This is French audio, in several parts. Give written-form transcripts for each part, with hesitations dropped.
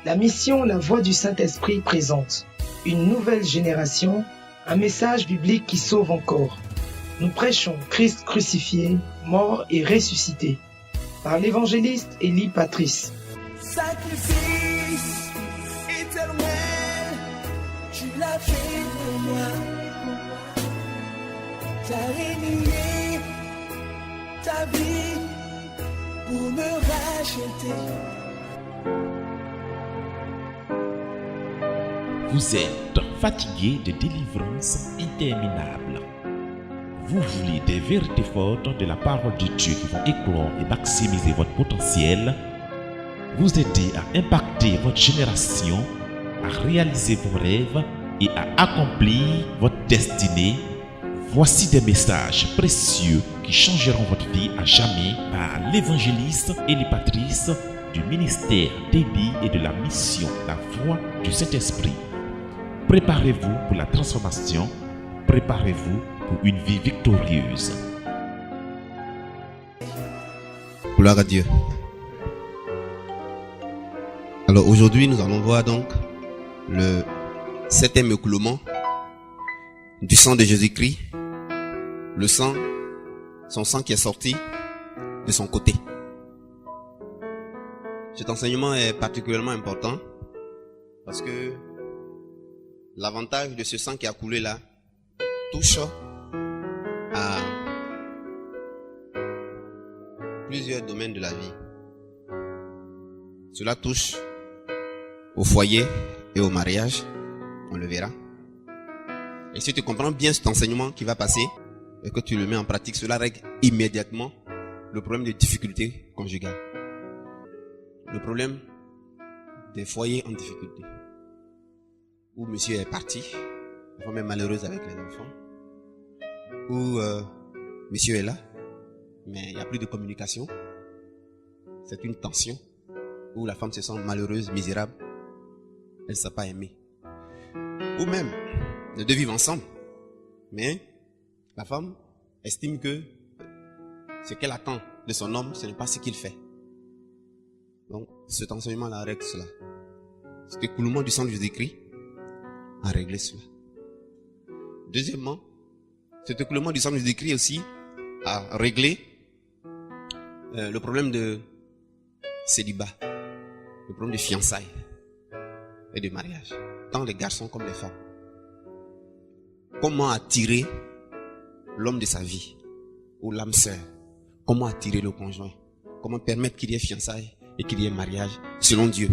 La mission La Voix du Saint-Esprit présente une nouvelle génération, un message biblique qui sauve encore. Nous prêchons Christ crucifié, mort et ressuscité, par l'évangéliste Élie Patrice. Sacrifice éternel, tu l'as fait pour moi. T'as renié ta vie pour me racheter. Vous êtes fatigué de délivrances interminables. Vous voulez des vérités fortes de la parole de Dieu qui vont éclore et maximiser votre potentiel, vous aider à impacter votre génération, à réaliser vos rêves et à accomplir votre destinée. Voici des messages précieux qui changeront votre vie à jamais par l'évangéliste Élie Patrice du ministère d'Élie et de la mission La Voix du Saint-Esprit. Préparez-vous pour la transformation, préparez-vous pour une vie victorieuse. Gloire à Dieu. Alors aujourd'hui, nous allons voir donc le 7e écoulement du sang de Jésus-Christ. Le sang, son sang qui est sorti de son côté. Cet enseignement est particulièrement important parce que l'avantage de ce sang qui a coulé là touche à plusieurs domaines de la vie. Cela touche au foyer et au mariage, on le verra. Et si tu comprends bien cet enseignement qui va passer et que tu le mets en pratique, cela règle immédiatement le problème de difficultés conjugales. Le problème des foyers en difficulté. Où monsieur est parti, la femme est malheureuse avec les enfants. Où monsieur est là, mais il n'y a plus de communication. C'est une tension. Où la femme se sent malheureuse, misérable. Elle ne sait pas aimer. Ou même, les deux vivent ensemble. Mais la femme estime que ce qu'elle attend de son homme, ce n'est pas ce qu'il fait. Donc, cet enseignement-là règle cela. Cet écoulement du sang de Jésus-Christ a réglé cela. Deuxièmement, cet écoulement du sang de Jésus-Christ aussi a réglé le problème de célibat, le problème de fiançailles et de mariage, tant les garçons comme les femmes. Comment attirer l'homme de sa vie ou l'âme sœur? Comment attirer le conjoint? Comment permettre qu'il y ait fiançailles et qu'il y ait mariage selon Dieu?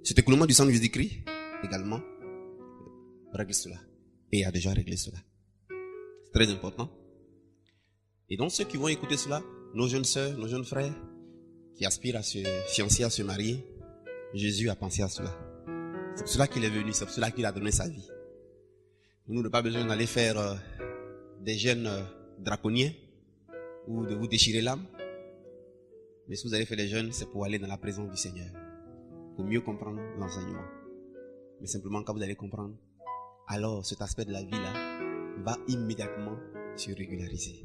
Cet écoulement du sang de Jésus-Christ également règle cela et a déjà réglé cela. C'est très important. Et donc ceux qui vont écouter cela, nos jeunes sœurs, nos jeunes frères qui aspirent à se fiancer, à se marier, Jésus a pensé à cela. C'est pour cela qu'il est venu, c'est pour cela qu'il a donné sa vie. Nous n'avons pas besoin d'aller faire des jeûnes draconniens ou de vous déchirer l'âme. Mais si vous allez faire des jeûnes, c'est pour aller dans la présence du Seigneur, pour mieux comprendre l'enseignement. Mais simplement quand vous allez comprendre, alors cet aspect de la vie-là va immédiatement se régulariser.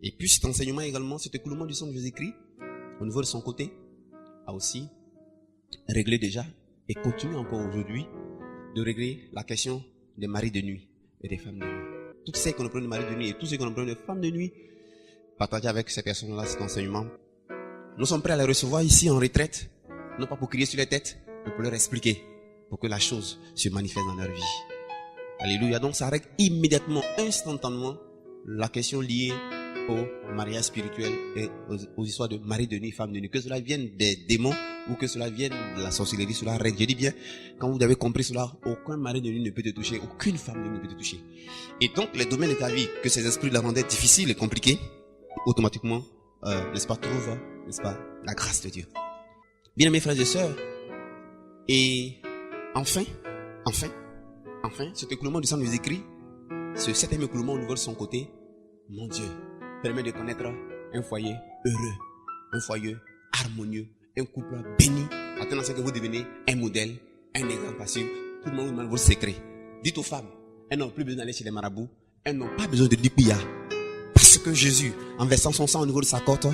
Et puis cet enseignement également, cet écoulement du sang de Jésus-Christ, au niveau de son côté, a aussi réglé déjà et continue encore aujourd'hui de régler la question des maris de nuit et des femmes de nuit. Toutes celles qui ont le problème de maris de nuit et tous ceux qui ont le problème de femmes de nuit, partagez avec ces personnes-là cet enseignement. Nous sommes prêts à les recevoir ici en retraite, non pas pour crier sur les têtes, mais pour leur expliquer, pour que la chose se manifeste dans leur vie. Alléluia. Donc ça règle immédiatement, instantanément, la question liée au mariage spirituel et aux histoires de mari de nuit, femme de nuit. Que cela vienne des démons ou que cela vienne de la sorcellerie, cela règle. Je dis bien, quand vous avez compris cela, aucun mari de nuit ne peut te toucher, aucune femme de nuit ne peut te toucher. Et donc les domaines de ta vie, que ces esprits la rendaient difficiles et compliqués, automatiquement, n'est-ce pas, trouve, n'est-ce pas, la grâce de Dieu. Bien aimés frères et sœurs, et enfin, cet écoulement du sang de Jésus-Christ, ce 7e écoulement au niveau de son côté, mon Dieu, permet de connaître un foyer heureux, un foyer harmonieux, un couple béni, attendant que vous devenez un modèle, un exemple, parce que tout le monde vous demande vos secrets. Dites aux femmes, elles n'ont plus besoin d'aller chez les marabouts, elles n'ont pas besoin de Dikuya, parce que Jésus, en versant son sang au niveau de sa côte,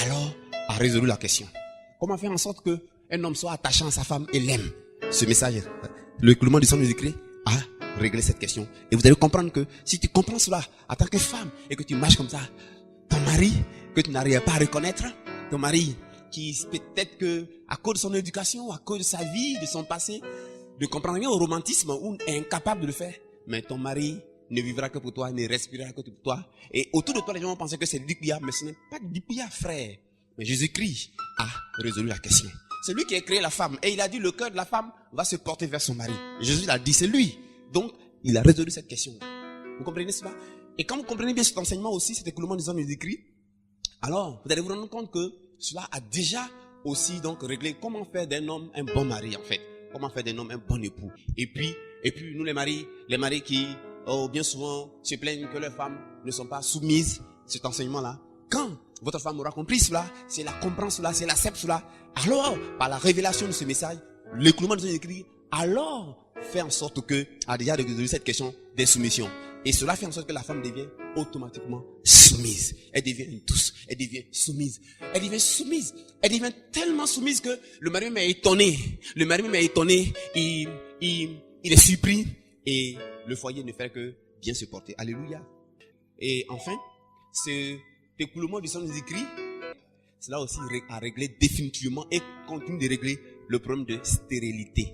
alors a résolu la question. Comment faire en sorte que un homme soit attachant à sa femme et l'aime. Ce message, l'écoulement du sang de Jésus-Christ a réglé cette question. Et vous allez comprendre que si tu comprends cela en tant que femme et que tu marches comme ça, ton mari que tu n'arrives pas à reconnaître, ton mari qui peut-être que à cause de son éducation, à cause de sa vie, de son passé, ne comprend rien au romantisme ou est incapable de le faire, mais ton mari ne vivra que pour toi, ne respirera que pour toi. Et autour de toi, les gens vont penser que c'est Dipouya, mais ce n'est pas Dipouya, frère. Mais Jésus-Christ a résolu la question. C'est lui qui a créé la femme. Et il a dit le cœur de la femme va se porter vers son mari. Jésus l'a dit, c'est lui. Donc, il a résolu cette question. Vous comprenez cela? Et quand vous comprenez bien cet enseignement aussi, cet écoulement du sang de Jésus-Christ, alors vous allez vous rendre compte que cela a déjà aussi donc réglé comment faire d'un homme un bon mari en fait. Comment faire d'un homme un bon époux. Et puis nous les maris qui bien souvent se plaignent que leurs femmes ne sont pas soumises, cet enseignement-là. Quand votre femme aura compris cela, si elle comprend cela, si elle accepte cela, alors par la révélation de ce message, l'écoulement de ce écrit, alors fait en sorte que a déjà résolu cette question des soumissions. Et cela fait en sorte que la femme devient automatiquement soumise. Elle devient douce, elle devient soumise. Elle devient soumise. Elle devient tellement soumise que le mari même est étonné. Le mari même est étonné. Il est surpris. Et le foyer ne fait que bien se porter. Alléluia. Et enfin, cet écoulement du sang de Jésus-Christ, cela aussi a réglé définitivement et continue de régler le problème de stérilité.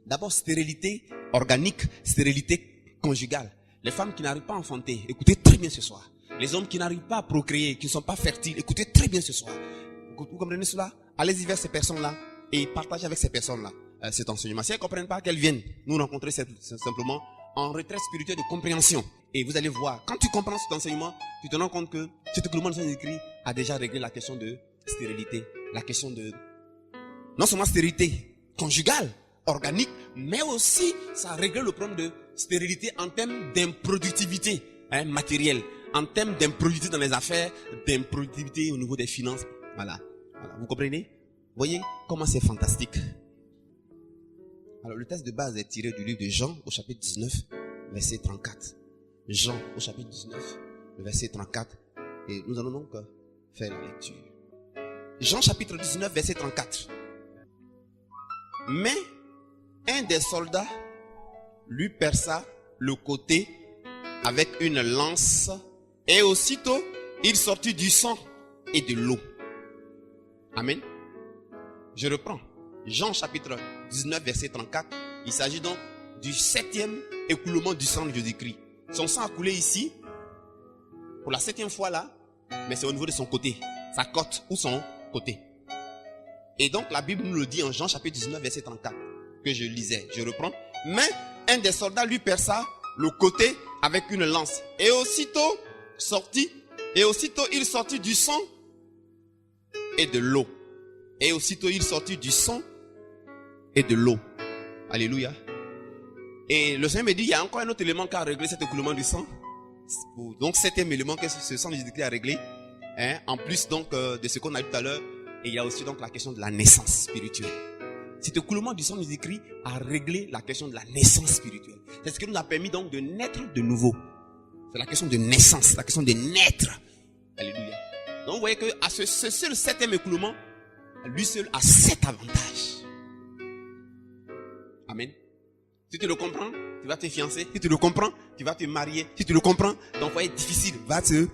D'abord, stérilité organique, stérilité conjugale. Les femmes qui n'arrivent pas à enfanter, écoutez très bien ce soir. Les hommes qui n'arrivent pas à procréer, qui ne sont pas fertiles, écoutez très bien ce soir. Vous comprenez cela? Allez-y vers ces personnes-là et partagez avec ces personnes-là cet enseignement. Si elles ne comprennent pas, qu'elles viennent nous rencontrer simplement en retraite spirituelle de compréhension. Et vous allez voir, quand tu comprends cet enseignement, tu te rends compte que cet écoulement de Jésus-Christ a déjà réglé la question de stérilité, la question de non seulement stérilité conjugale, organique, mais aussi ça a réglé le problème de stérilité en termes d'improductivité matérielle, en termes d'improductivité dans les affaires, d'improductivité au niveau des finances. Voilà. Vous comprenez? Voyez comment c'est fantastique. Alors le texte de base est tiré du livre de Jean au chapitre 19, verset 34. Jean au chapitre 19, verset 34. Et nous allons donc faire la lecture. Jean chapitre 19, verset 34. Mais un des soldats lui perça le côté avec une lance et aussitôt il sortit du sang et de l'eau. Amen. Je reprends. Jean chapitre 19 verset 34. Il s'agit donc du 7e écoulement du sang de Jésus-Christ. Son sang a coulé ici pour la 7e fois là, mais c'est au niveau de son côté, sa côte ou son côté. Et donc la Bible nous le dit en Jean chapitre 19 verset 34 que je lisais. Je reprends. Mais un des soldats lui perça le côté avec une lance. Et aussitôt il sortit du sang et de l'eau. Et aussitôt il sortit du sang et de l'eau. Alléluia. Et le Seigneur me dit, il y a encore un autre élément qui a réglé cet écoulement du sang. Donc 7e élément que ce sang de Jésus-Christ a réglé. En plus donc de ce qu'on a dit tout à l'heure. Et il y a aussi donc la question de la naissance spirituelle. Cet écoulement du sang de Jésus-Christ a réglé la question de la naissance spirituelle. C'est ce qui nous a permis donc de naître de nouveau. C'est la question de naissance, la question de naître. Alléluia. Donc vous voyez que à ce seul 7e écoulement, lui seul a 7 avantages. Amen. Si tu le comprends, tu vas te fiancer. Si tu le comprends, tu vas te marier. Si tu le comprends, ton foyer difficile va se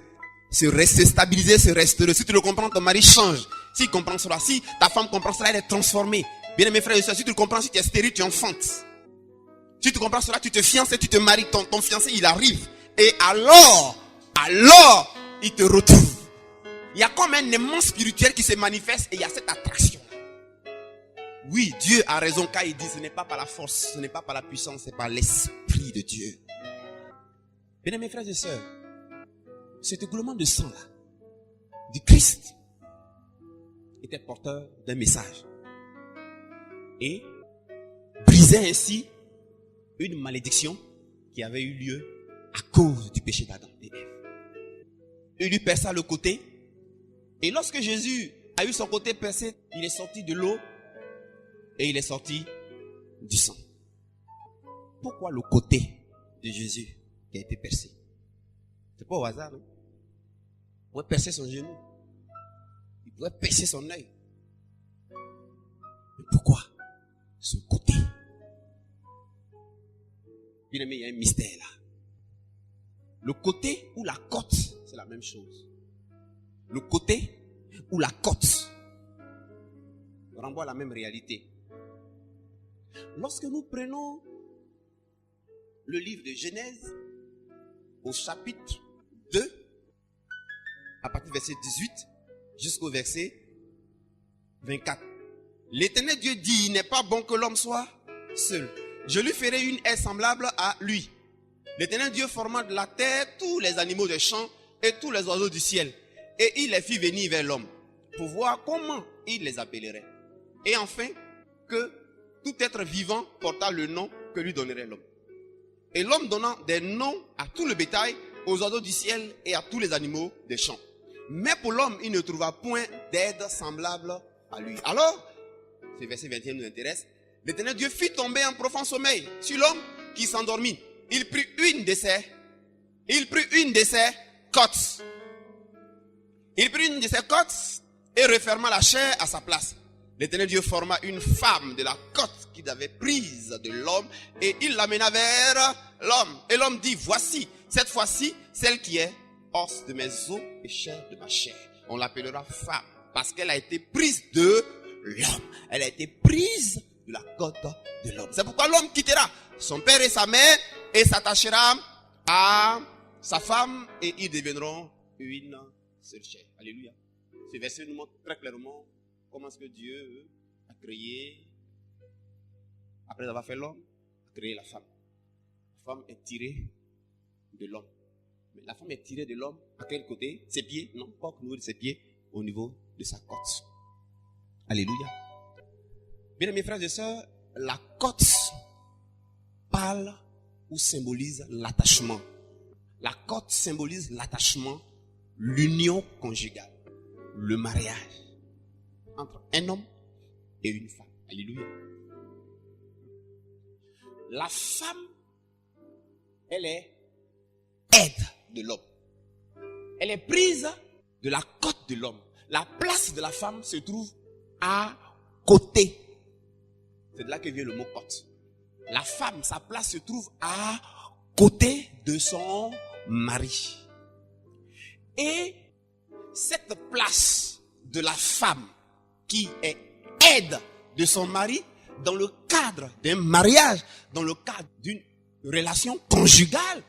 stabiliser, se restaurer. Si tu le comprends, ton mari change. S'il comprend cela, si ta femme comprend cela, elle est transformée. Bien mes frères et sœurs, si tu le comprends, si tu es stérile, tu enfantes. Si tu comprends cela, tu te fiances et tu te maries. Ton fiancé, il arrive. Et alors, il te retrouve. Il y a comme un aimant spirituel qui se manifeste et il y a cette attraction. Oui, Dieu a raison quand il dit ce n'est pas par la force, ce n'est pas par la puissance, c'est par l'esprit de Dieu. Bien mes frères et sœurs, cet écoulement de sang là, du Christ, était porteur d'un message. Et brisait ainsi une malédiction qui avait eu lieu à cause du péché d'Adam et Ève. Il lui perça le côté. Et lorsque Jésus a eu son côté percé, il est sorti de l'eau et il est sorti du sang. Pourquoi le côté de Jésus qui a été percé? C'est pas au hasard, non? Il pouvait percer son genou. Il pouvait percer son œil. Mais pourquoi? Son côté. Bien aimé, il y a un mystère là. Le côté ou la côte, c'est la même chose. Le côté ou la côte renvoie à la même réalité. Lorsque nous prenons le livre de Genèse au chapitre 2, à partir du verset 18 jusqu'au verset 24. L'Éternel Dieu dit, il n'est pas bon que l'homme soit seul. Je lui ferai une aide semblable à lui. L'Éternel Dieu forma de la terre tous les animaux des champs et tous les oiseaux du ciel. Et il les fit venir vers l'homme pour voir comment il les appellerait. Et enfin, que tout être vivant porta le nom que lui donnerait l'homme. Et l'homme donna des noms à tout le bétail, aux oiseaux du ciel et à tous les animaux des champs. Mais pour l'homme, il ne trouva point d'aide semblable à lui. Alors, ce verset 21 nous intéresse. L'Éternel Dieu fit tomber un profond sommeil sur l'homme qui s'endormit. Il prit une de ses côtes. Il prit une de ses côtes et referma la chair à sa place. L'Éternel Dieu forma une femme de la côte qu'il avait prise de l'homme et il l'amena vers l'homme. Et l'homme dit, voici, cette fois-ci, celle qui est os de mes os et chair de ma chair. On l'appellera femme parce qu'elle a été prise de l'homme. Elle a été prise de la côte de l'homme. C'est pourquoi l'homme quittera son père et sa mère et s'attachera à sa femme et ils deviendront une seule chair. Alléluia. Ce verset nous montre très clairement comment est-ce que Dieu a créé, après avoir fait l'homme, a créé la femme. La femme est tirée de l'homme. Mais la femme est tirée de l'homme à quel côté? Ses pieds? Non, pas au niveau de ses pieds, au niveau de sa côte. Alléluia. Bien mes frères et sœurs, la côte parle ou symbolise l'attachement. La côte symbolise l'attachement, l'union conjugale, le mariage entre un homme et une femme. Alléluia. La femme, elle est aide de l'homme. Elle est prise de la côte de l'homme. La place de la femme se trouve à côté. C'est de là que vient le mot côte. La femme, sa place se trouve à côté de son mari. Et cette place de la femme qui est aide de son mari dans le cadre d'un mariage, dans le cadre d'une relation conjugale,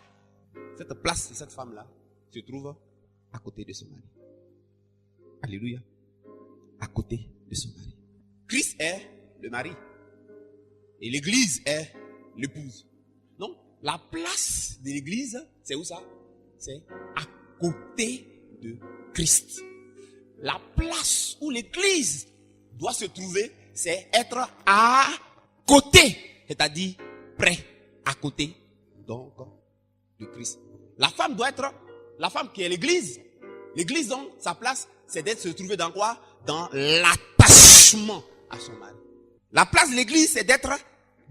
cette place de cette femme-là se trouve à côté de son mari. Alléluia. À côté de son mari. Christ est le mari. Et l'église est l'épouse. Donc, la place de l'église, c'est où ça? C'est à côté de Christ. La place où l'église doit se trouver, c'est être à côté. C'est-à-dire près, à côté, donc, de Christ. La femme doit être, la femme qui est l'église. L'église, donc, sa place, c'est d'être se trouver dans quoi? Dans l'attachement à son mari. La place de l'église, c'est d'être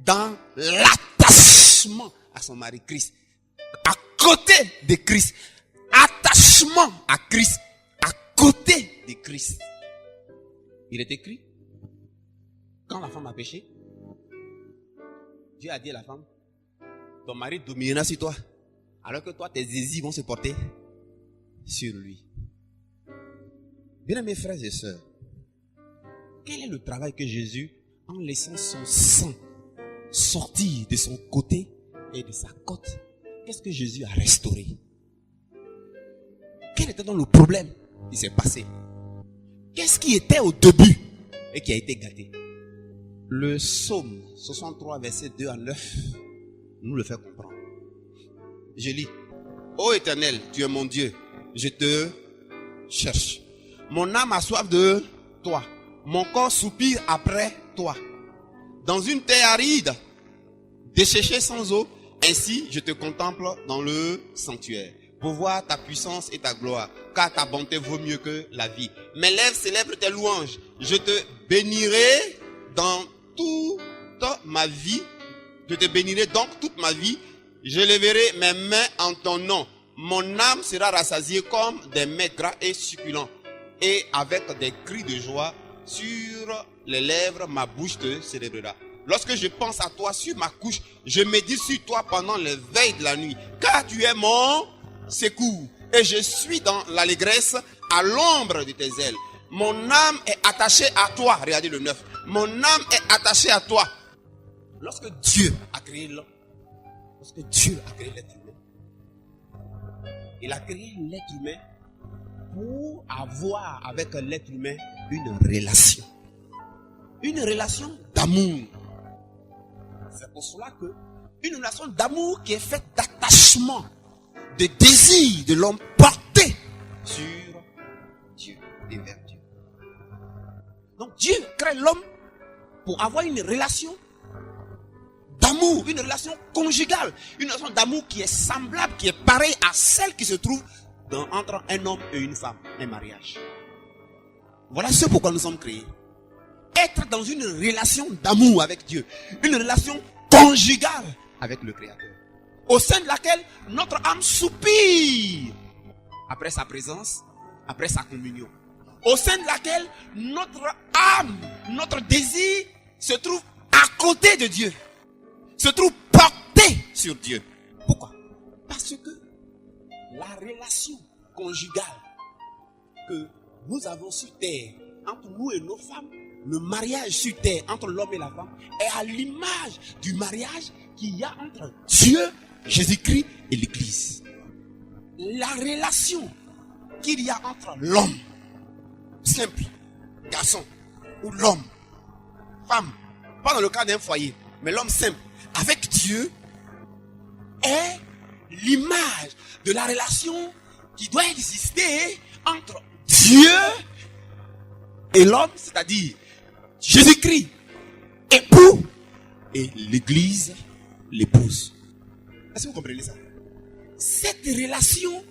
dans l'attachement à son mari Christ. À côté de Christ. Attachement à Christ. À côté de Christ. Il est écrit, quand la femme a péché, Dieu a dit à la femme, ton mari dominera sur toi. Alors que toi, tes désirs vont se porter sur lui. Bien mes frères et sœurs, quel est le travail que Jésus, en laissant son sang sortir de son côté et de sa côte, qu'est-ce que Jésus a restauré? Quel était donc le problème qui s'est passé? Qu'est-ce qui était au début et qui a été gâté? Le psaume 63, verset 2 à 9, nous le fait comprendre. Je lis. Ô Éternel, tu es mon Dieu, je te cherche. Mon âme a soif de toi. Mon corps soupire après toi. Dans une terre aride, desséchée sans eau, ainsi je te contemple dans le sanctuaire, pour voir ta puissance et ta gloire, car ta bonté vaut mieux que la vie. Mes lèvres célèbrent tes louanges. Je te bénirai dans toute ma vie. Je te bénirai donc toute ma vie. Je lèverai mes mains en ton nom. Mon âme sera rassasiée comme des mets gras et succulents. Et avec des cris de joie sur les lèvres, ma bouche te célébrera. Lorsque je pense à toi sur ma couche, je médite sur toi pendant les veilles de la nuit. Car tu es mon secours. Et je suis dans l'allégresse à l'ombre de tes ailes. Mon âme est attachée à toi. Regardez le 9. Mon âme est attachée à toi. Lorsque Dieu a créé l'homme, lorsque Dieu a créé l'être humain, il a créé l'être humain pour avoir avec l'être humain une relation. Une relation d'amour. C'est pour cela que une relation d'amour qui est faite d'attachement, de désir de l'homme porté sur Dieu et vers Dieu. Donc Dieu crée l'homme pour avoir une relation d'amour, une relation conjugale, une relation d'amour qui est semblable, qui est pareille à celle qui se trouve entre un homme et une femme, un mariage. Voilà ce pourquoi nous sommes créés. Être dans une relation d'amour avec Dieu, une relation conjugale avec le Créateur, au sein de laquelle notre âme soupire après sa présence, après sa communion, au sein de laquelle notre âme, notre désir se trouve à côté de Dieu, se trouve porté sur Dieu. Pourquoi? Parce que la relation conjugale que nous avons sur terre, entre nous et nos femmes, le mariage sur terre entre l'homme et la femme est à l'image du mariage qu'il y a entre Dieu, Jésus-Christ et l'Église. La relation qu'il y a entre l'homme simple, garçon, ou l'homme, femme, pas dans le cas d'un foyer, mais l'homme simple, avec Dieu, est l'image de la relation qui doit exister entre Dieu et l'homme, c'est-à-dire Jésus-Christ, époux, et l'Église, l'épouse. Est-ce que vous comprenez ça? Cette relation,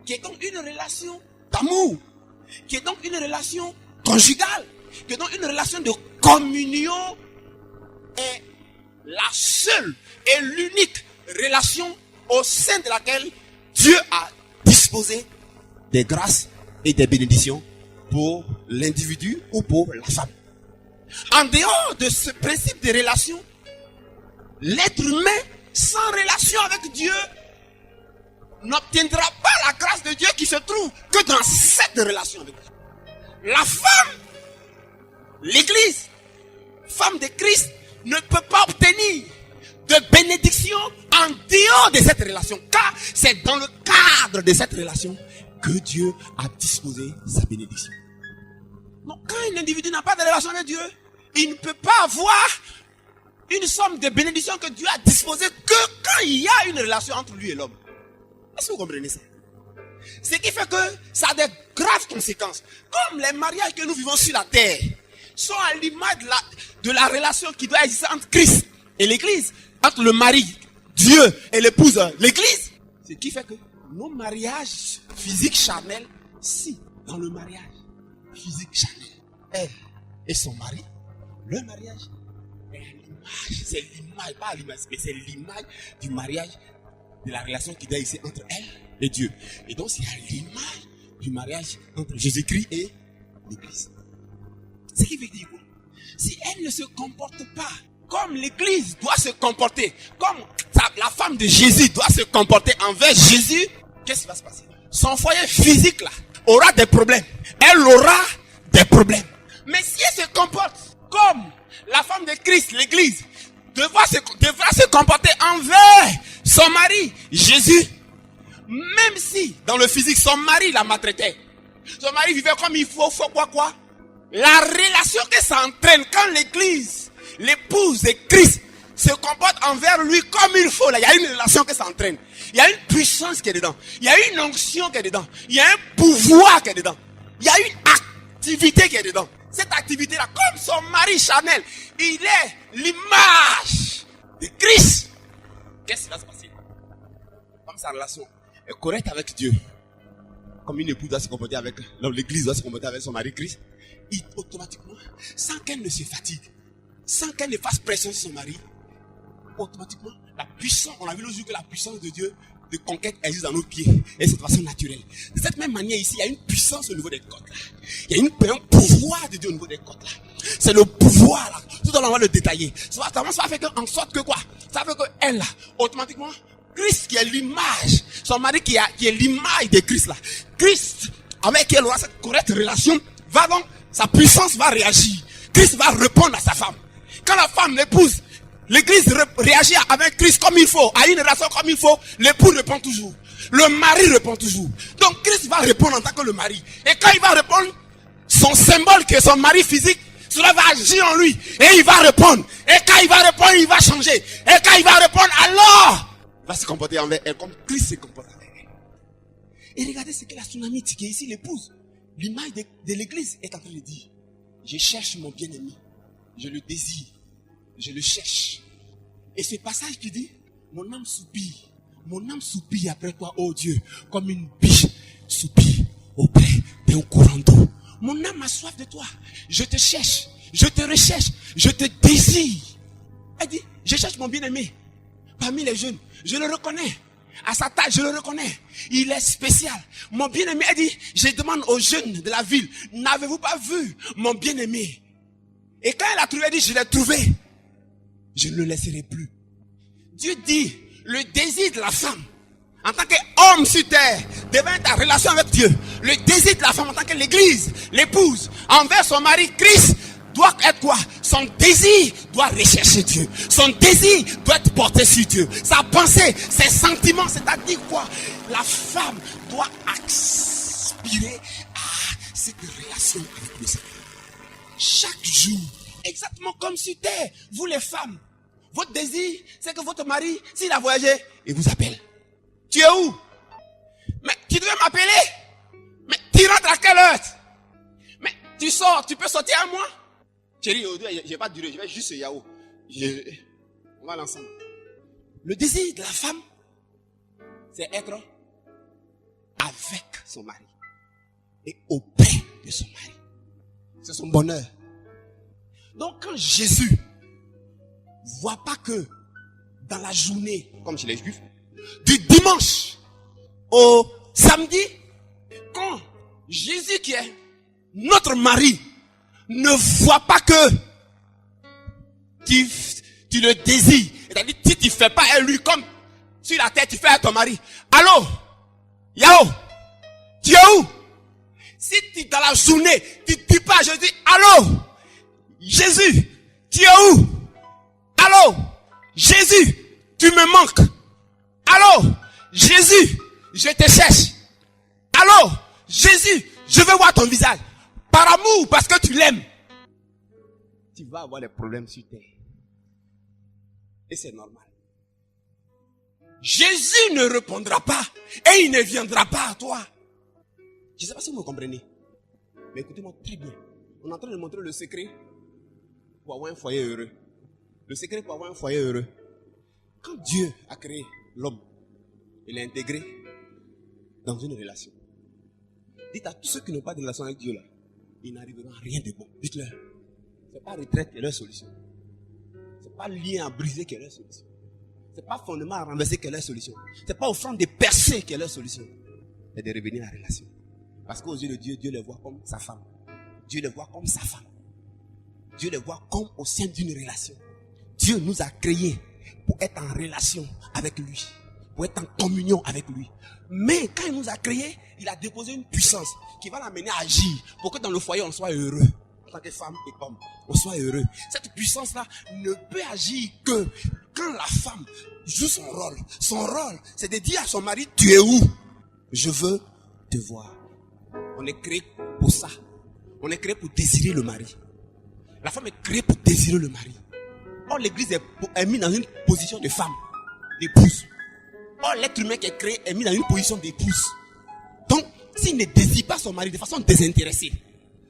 qui est donc une relation d'amour, qui est donc une relation conjugale, qui est donc une relation de communion, est la seule et l'unique relation au sein de laquelle Dieu a disposé des grâces et des bénédictions pour l'individu ou pour la femme. En dehors de ce principe de relation, l'être humain sans relation avec Dieu n'obtiendra pas la grâce de Dieu qui se trouve que dans cette relation avec Dieu. La femme, l'Église, femme de Christ, ne peut pas obtenir de bénédiction en dehors de cette relation, car c'est dans le cadre de cette relation que Dieu a disposé sa bénédiction. Donc quand un individu n'a pas de relation avec Dieu, il ne peut pas avoir une somme de bénédiction que Dieu a disposée que quand il y a une relation entre lui et l'homme. Est-ce que vous comprenez ça? Ce qui fait que ça a des graves conséquences. Comme les mariages que nous vivons sur la terre sont à l'image de la relation qui doit exister entre Christ et l'Église, entre le mari, Dieu, et l'épouse, l'Église. Ce qui fait que nos mariages physiques charnels, si dans le mariage physique charnel, elle et son mari, le mariage est à l'image, c'est l'image, pas à l'image, mais c'est l'image du mariage, de la relation qui doit exister entre elle et Dieu. Et donc c'est à l'image du mariage entre Jésus-Christ et l'Église. Ce qui veut dire quoi? Si elle ne se comporte pas comme l'Église doit se comporter, comme la femme de Jésus doit se comporter envers Jésus, qu'est-ce qui va se passer? Son foyer physique là aura des problèmes. Elle aura des problèmes. Mais si elle se comporte comme la femme de Christ, l'Église, devra se comporter envers son mari, Jésus, même si dans le physique son mari la maltraitait, son mari vivait comme il faut quoi, la relation que ça entraîne quand l'Église, l'épouse de Christ, se comporte envers lui comme il faut, là, il y a une relation que ça entraîne. Il y a une puissance qui est dedans. Il y a une onction qui est dedans. Il y a un pouvoir qui est dedans. Il y a une activité qui est dedans. Cette activité-là, comme son mari charnel, il est l'image de Christ. Qu'est-ce qui va se passer? Comme sa relation est correcte avec Dieu, comme une épouse doit se comporter avec, l'Église doit se comporter avec son mari Christ, automatiquement, sans qu'elle ne se fatigue, sans qu'elle ne fasse pression sur son mari, automatiquement, la puissance, on a vu l'autre jour que la puissance de Dieu de conquête existe dans nos pieds, et c'est de façon naturelle. De cette même manière ici, il y a une puissance au niveau des côtes. Il y a un pouvoir de niveau des côtes là. C'est le pouvoir là. Tout à l'heure on va le détailler. Ça va faire en sorte que quoi? Ça fait que elle là, automatiquement, Christ qui est l'image, son mari qui est l'image de Christ là. Christ, avec qui elle aura cette correcte relation, va donc, sa puissance va réagir. Christ va répondre à sa femme. Quand la femme l'épouse, l'église réagit avec Christ comme il faut, à une relation comme il faut, l'époux répond toujours. Le mari répond toujours. Donc Christ va répondre en tant que le mari. Et quand il va répondre, son symbole qui est son mari physique, cela va agir en lui. Et il va répondre. Et quand il va répondre, il va changer. Et quand il va répondre, alors, il va se comporter envers elle comme Christ se comporte avec elle. Et regardez ce que la tsunamite qui est ici, l'épouse, l'image de l'église est en train de dire. Je cherche mon bien-aimé. Je le désire. Je le cherche. Et ce passage qui dit, mon âme soupire. Mon âme soupire après toi, oh Dieu, comme une biche soupire auprès d'un courant d'eau. Mon âme a soif de toi. Je te cherche. Je te recherche. Je te désire. Elle dit, je cherche mon bien-aimé. Parmi les jeunes, je le reconnais. À sa taille, je le reconnais. Il est spécial. Mon bien-aimé, elle dit, je demande aux jeunes de la ville, n'avez-vous pas vu mon bien-aimé? Et quand elle a trouvé, elle dit, je l'ai trouvé. Je ne le laisserai plus. Dieu dit, le désir de la femme, en tant qu'homme sur terre, devant ta relation avec Dieu, le désir de la femme en tant que l'église, l'épouse, envers son mari, Christ, doit être quoi? Son désir doit rechercher Dieu. Son désir doit être porté sur Dieu. Sa pensée, ses sentiments, c'est-à-dire quoi? La femme doit aspirer à cette relation avec le Seigneur. Chaque jour, exactement comme sur terre, vous les femmes, votre désir, c'est que votre mari, s'il a voyagé, il vous appelle. Tu es où? Mais tu devais m'appeler. Mais tu rentres à quelle heure? Mais tu sors, tu peux sortir à moi? Chérie, aujourd'hui, je vais pas durer, je vais juste Yahoo. On va l'ensemble. Le désir de la femme, c'est être avec son mari. Et auprès de son mari. C'est son bonheur. Donc quand Jésus voit pas que dans la journée, comme chez les Juifs, du dimanche au samedi, quand Jésus qui est notre mari ne voit pas que tu le désires, c'est-à-dire si tu fais pas à lui comme sur la terre tu fais à ton mari. Allô? Yao? Tu es où? Si tu dans la journée, tu dis pas, je dis allô? Jésus, tu es où? Allô? Jésus, tu me manques. Allô? Jésus, je te cherche. Allô? Jésus, je veux voir ton visage. Par amour, parce que tu l'aimes. Tu vas avoir des problèmes sur terre. Et c'est normal. Jésus ne répondra pas. Et il ne viendra pas à toi. Je ne sais pas si vous me comprenez. Mais écoutez-moi très bien. On est en train de montrer le secret pour avoir un foyer heureux. Le secret pour avoir un foyer heureux. Quand Dieu a créé l'homme, il l'a intégré dans une relation. Dites à tous ceux qui n'ont pas de relation avec Dieu là, ils n'arriveront à rien de bon. Dites-leur. Ce n'est pas retraite qui est leur solution. Ce n'est pas lien à briser qui est leur solution. Ce n'est pas fondement à renverser qui est leur solution. Ce n'est pas offrande de percer qui est leur solution. C'est de revenir à la relation. Parce qu'aux yeux de Dieu, Dieu les voit comme sa femme. Dieu les voit comme sa femme. Dieu les voit comme au sein d'une relation. Dieu nous a créés pour être en relation avec lui. Pour être en communion avec lui. Mais quand il nous a créés, il a déposé une puissance qui va l'amener à agir pour que dans le foyer on soit heureux. En tant que femme et homme, on soit heureux. Cette puissance-là ne peut agir que quand la femme joue son rôle. Son rôle, c'est de dire à son mari, tu es où? Je veux te voir. On est créé pour ça. On est créé pour désirer le mari. La femme est créée pour désirer le mari. Or, l'église est mise dans une position de femme, d'épouse. Or, l'être humain qui est créé est mis dans une position d'épouse. Donc, s'il ne désire pas son mari de façon désintéressée,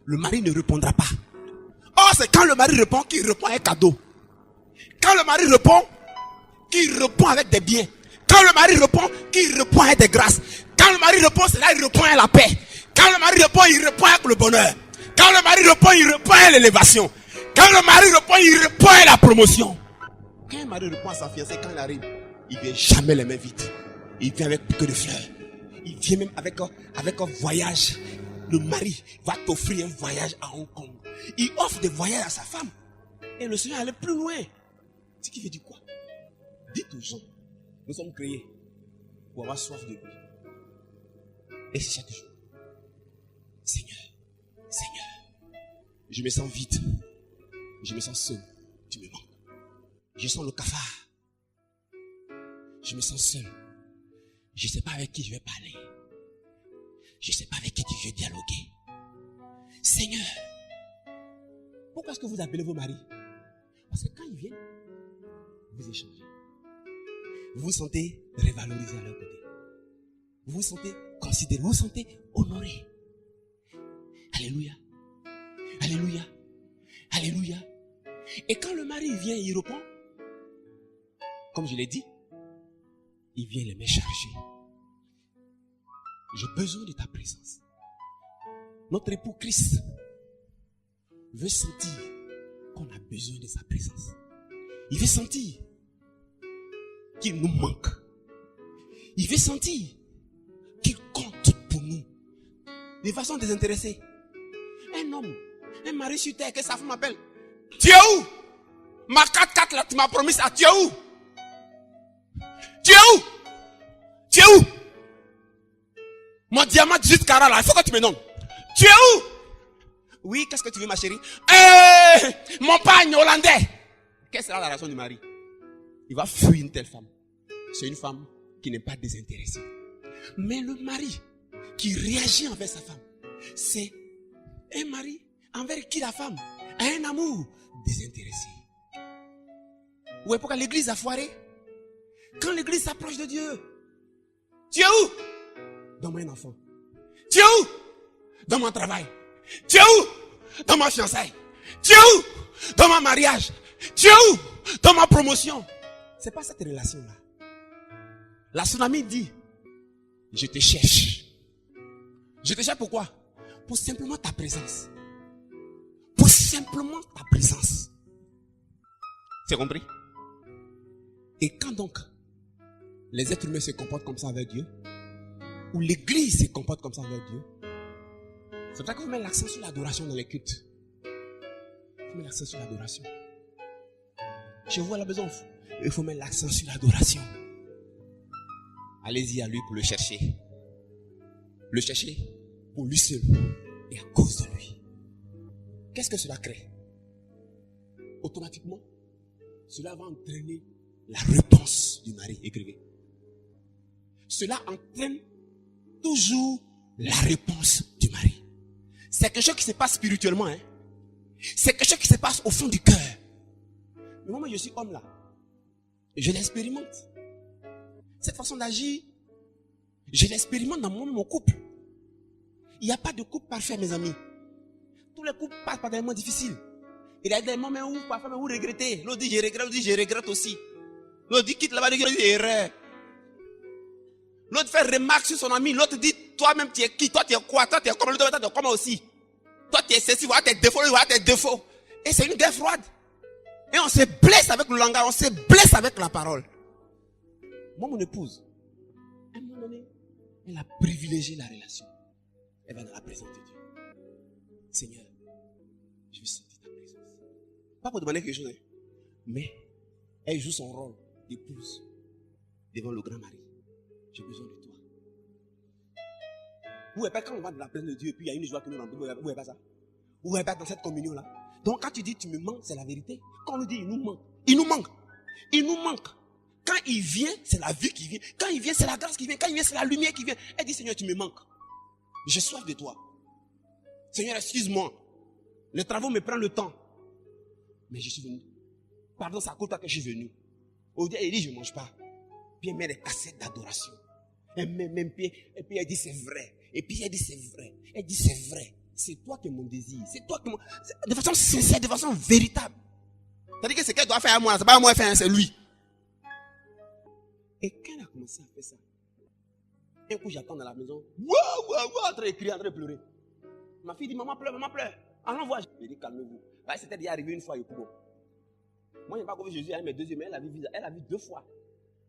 le mari ne répondra pas. Or, c'est quand le mari répond qu'il répond avec cadeau. Quand le mari répond, qu'il répond avec des biens. Quand le mari répond, qu'il répond avec des grâces. Quand le mari répond, c'est là qu'il répond avec la paix. Quand le mari répond, il répond avec le bonheur. Quand le mari répond, il répond avec l'élévation. Quand le mari répond, il répond avec la promotion. Quand un mari répond à sa fiancée, quand il arrive, il vient jamais les mains vides. Il vient avec que de fleurs. Il vient même avec un voyage. Le mari va t'offrir un voyage à Hong Kong. Il offre des voyages à sa femme. Et le Seigneur allait plus loin. Ce qui veut dire quoi? Dites aux gens, nous sommes créés pour avoir soif de lui. Et c'est chaque jour. Seigneur, je me sens vide. Je me sens seul. Tu me manques. Je sens le cafard. Je me sens seul. Je ne sais pas avec qui je vais parler. Je ne sais pas avec qui je vais dialoguer. Seigneur, pourquoi est-ce que vous appelez vos maris? Parce que quand ils viennent, vous échangez. Vous vous sentez révalorisé à leur côté. Vous vous sentez considéré. Vous vous sentez honoré. Alléluia. Alléluia. Alléluia. Et quand le mari vient, il répond. Comme je l'ai dit, il vient les mains chargées. J'ai besoin de ta présence. Notre époux Christ veut sentir qu'on a besoin de sa présence. Il veut sentir qu'il nous manque. Il veut sentir qu'il compte pour nous. De façon désintéressée. Un homme, un mari sur terre, que sa femme m'appelle. Tu es où? Ma 4x4 là, tu m'as promis ça. Tu es où? Tu es où? Tu es où? Mon diamant 18 carats là, il faut que tu me donnes. Tu es où? Oui, qu'est-ce que tu veux ma chérie? Mon pagne hollandais. Quelle sera la raison du mari? Il va fuir une telle femme. C'est une femme qui n'est pas désintéressée. Mais le mari qui réagit envers sa femme, c'est un mari envers qui la femme a un amour désintéressé. Ouais, pourquoi l'église a foiré? Quand l'église s'approche de Dieu, tu es où? Dans mon enfant. Tu es où? Dans mon travail. Tu es où? Dans ma fiançaille. Tu es où? Dans mon mariage. Tu es où? Dans ma promotion. C'est pas cette relation-là. La tsunami dit, je te cherche. Je te cherche pourquoi? Pour simplement ta présence. Pour simplement ta présence. C'est compris? Et quand donc les êtres humains se comportent comme ça avec Dieu, ou l'église se comporte comme ça avec Dieu, c'est vrai qu'il faut mettre l'accent sur l'adoration dans les cultes. Il faut mettre l'accent sur l'adoration. Chez vous à la maison, il faut mettre l'accent sur l'adoration. Allez-y à lui pour le chercher. Le chercher pour lui seul et à cause de lui. Qu'est-ce que cela crée? Automatiquement, cela va entraîner la réponse du mari. Écrivez. Cela entraîne toujours la réponse du mari. C'est quelque chose qui se passe spirituellement. Hein? C'est quelque chose qui se passe au fond du cœur. Mais moi, je suis homme là. Et je l'expérimente. Cette façon d'agir, je l'expérimente dans mon couple. Il n'y a pas de couple parfait, mes amis. Tous les couples passent par des moments difficiles. Il y a des moments où parfois vous regrettez. L'autre dit je regrette, l'autre dit je regrette aussi. L'autre dit quitte là-bas, l'autre dit erreur. L'autre fait remarque sur son ami. L'autre dit toi-même tu es qui? Toi tu es quoi? Toi tu es comment? L'autre tu es comment aussi? Toi tu es ceci, voilà tes défauts, voilà tes défauts. Et c'est une guerre froide. Et on se blesse avec le langage, on se blesse avec la parole. Moi, mon épouse, à un moment donné, elle a privilégié la relation. Elle va dans la présence de Dieu. Seigneur, je veux sentir ta présence. Pas pour demander quelque chose, mais elle joue son rôle d'épouse devant le grand mari. J'ai besoin de toi. Vous voyez pas quand on va dans la présence de Dieu et puis il y a une joie que nous rendons, vous voyez pas ça? Vous voyez pas dans cette communion-là? Donc quand tu dis tu me manques, c'est la vérité. Quand on nous dit il nous manque, il nous manque. Il nous manque. Quand il vient, c'est la vie qui vient. Quand il vient, c'est la grâce qui vient. Quand il vient, c'est la lumière qui vient. Elle dit Seigneur, tu me manques. J'ai soif de toi. Seigneur, excuse-moi. Les travaux me prennent le temps. Mais je suis venu. Pardon, c'est à cause de toi que je suis venu. Au début, elle dit je ne mange pas. Puis elle met des cassettes d'adoration. Elle met même pied. Et puis elle dit c'est vrai. Et puis elle dit c'est vrai. Elle dit c'est vrai. C'est toi qui es mon désir. C'est toi qui de façon sincère, de façon véritable. C'est-à-dire que c'est qu'elle doit faire à moi. C'est pas à moi faire, c'est lui. Et quand elle a commencé à faire ça, un coup j'attends dans la maison. En train de crier, en train de pleurer. Ma fille dit maman pleure, maman pleure. Alors voit. Je dis calmez-vous. C'était déjà arrivé une fois au Congo. Moi je n'ai pas connu Jésus, mais deuxième, elle a vu 2 fois.